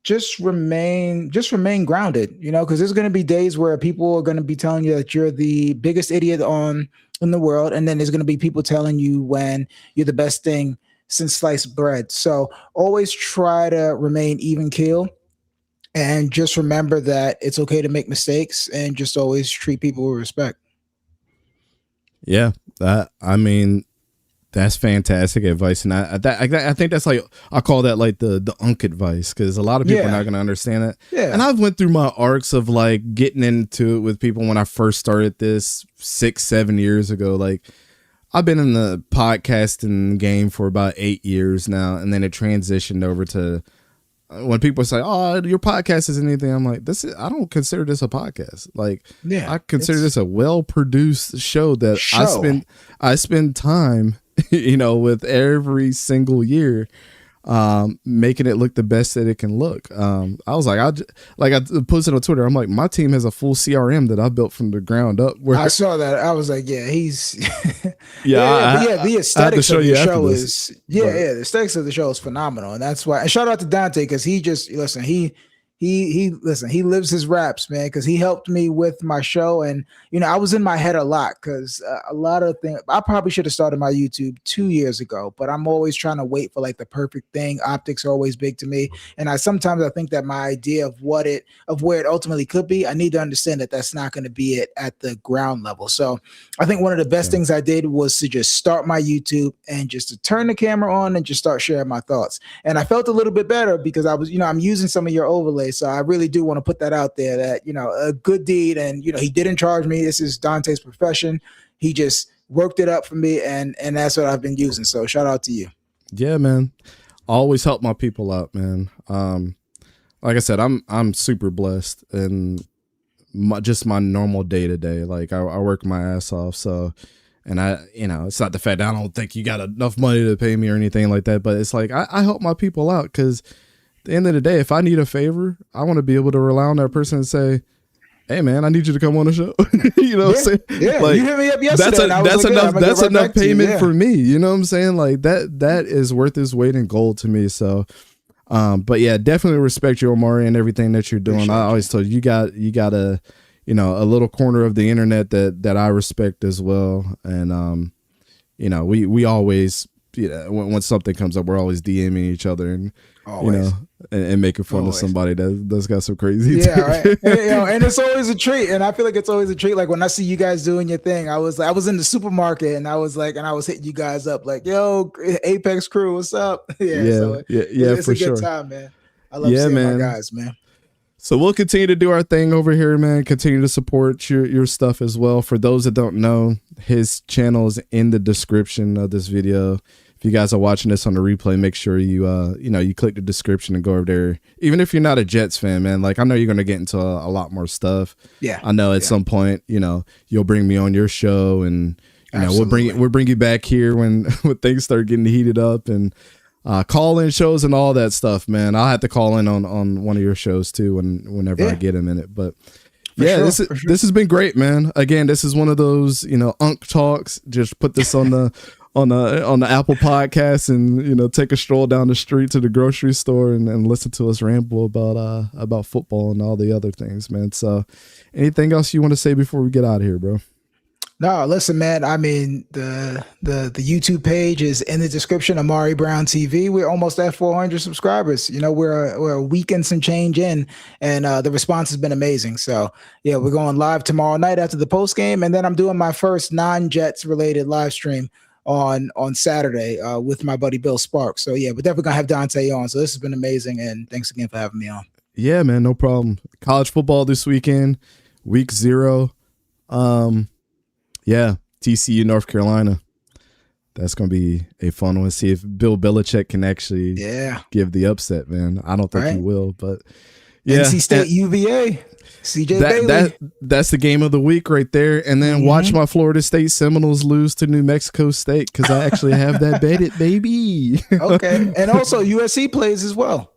just remain grounded, because there's going to be days where people are going to be telling you that you're the biggest idiot in the world. And then there's going to be people telling you when you're the best thing since sliced bread. So always try to remain even keel And just remember that it's okay to make mistakes, and just always treat people with respect. Yeah, I mean, that's fantastic advice, and I think that's like, I call that like the unk advice, because a lot of people are not going to understand it. Yeah. And I've went through my arcs of like getting into it with people when I first started this 6-7 years ago. Like, I've been in the podcasting game for about 8 years now, and then it transitioned over to when people say, "Oh, your podcast isn't anything," I'm like, I don't consider this a podcast. Like, I consider this a well-produced show that I spend time, with every single year, making it look the best that it can look. I was like, I posted on Twitter, I'm like, my team has a full CRM that I built from the ground up. Where I saw that, I was like, yeah, he's the aesthetics of the show is the aesthetics of the show is phenomenal, and that's why. And shout out to Dante, because he just he lives his raps, man, because he helped me with my show. And I was in my head a lot, because a lot of things, I probably should have started my YouTube 2 years ago, but I'm always trying to wait for like the perfect thing. Optics are always big to me, and I think that my idea of where it ultimately could be, I need to understand that that's not going to be it at the ground level. So I think one of the best things I did was to just start my YouTube and just to turn the camera on and just start sharing my thoughts. And I felt a little bit better, because I was, I'm using some of your overlays. So I really do want to put that out there, that, a good deed. And, he didn't charge me. This is Dante's profession. He just worked it up for me. And that's what I've been using. So shout out to you. Yeah, man. I always help my people out, man. Like I said, I'm super blessed, and just my normal day to day. Like, I work my ass off. So, and it's not the fact that I don't think you got enough money to pay me or anything like that, but it's like, I help my people out, because at the end of the day, if I need a favor, I want to be able to rely on that person and say, "Hey, man, I need you to come on the show." What I'm saying? Yeah, like, you hit me up yesterday. That's enough payment for me. You know what I'm saying? Like, that is worth its weight in gold to me. So, but yeah, definitely respect you, Omari, and everything that you're doing. I always told you, you got a little corner of the internet that I respect as well. And we always, when something comes up, we're always DMing each other, and and making fun of somebody that's got some crazy right. And it's always a treat. And I feel like it's always a treat. Like, when I see you guys doing your thing, I was in the supermarket, and I was hitting you guys up like, "Yo, Apex crew, what's up?" It's a good time, man. I love seeing my guys, man. So we'll continue to do our thing over here, man. Continue to support your stuff as well. For those that don't know, his channel is in the description of this video. If you guys are watching this on the replay, make sure you click the description and go over there. Even if you're not a Jets fan, man, like, I know you're going to get into a lot more stuff. Yeah. I know at some point, you'll bring me on your show, and we'll bring you back here when things start getting heated up, and call-in shows and all that stuff, man. I'll have to call in on one of your shows too whenever I get him in it. But this has been great, man. Again, this is one of those, unk talks. Just put this on the on the Apple Podcast, and take a stroll down the street to the grocery store and listen to us ramble about football and all the other things, man. So, anything else you want to say before we get out of here, bro? No, listen, man. I mean, the YouTube page is in the description. Omari Brown TV. We're almost at 400 subscribers. We're a week and some change in, and the response has been amazing. So yeah, we're going live tomorrow night after the post game, and then I'm doing my first non-Jets related live stream on Saturday with my buddy Bill Sparks. So yeah, we're definitely gonna have Dante on. So this has been amazing, and thanks again for having me on. Yeah, man, no problem. College football this weekend, week 0. Yeah, TCU, North Carolina. That's going to be a fun one. See if Bill Belichick can actually give the upset, man. I don't think he will, but yeah. NC State, UVA, CJ Bailey. That's the game of the week right there. And then watch my Florida State Seminoles lose to New Mexico State, because I actually have that betted, baby. Okay. And also USC plays as well.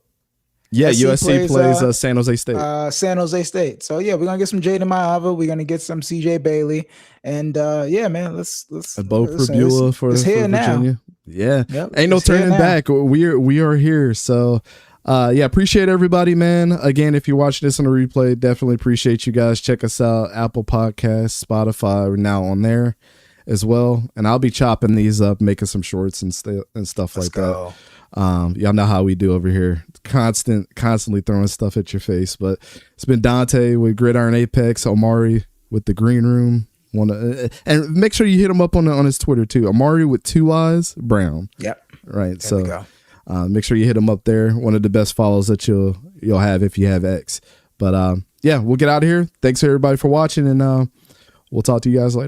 Yeah, USC plays San Jose State. San Jose State. So yeah, we're gonna get some Jaden Maava. We're gonna get some CJ Bailey, and yeah, man, let's a Bo Prabula for Virginia. Now. Yeah, ain't no turning back. We are here. So yeah, appreciate everybody, man. Again, if you're watching this on a replay, definitely appreciate you guys. Check us out, Apple Podcasts, Spotify. We're now on there as well, and I'll be chopping these up, making some shorts and stuff like that. Y'all know how we do over here. Constantly throwing stuff at your face. But it's been Dante with Gridiron Apex, Omari with the Green Room. And make sure you hit him up on his Twitter too. Omari with 2 eyes, Brown. Yep. Right. So make sure you hit him up there. One of the best follows that you'll have if you have X. But yeah, we'll get out of here. Thanks everybody for watching, and we'll talk to you guys later.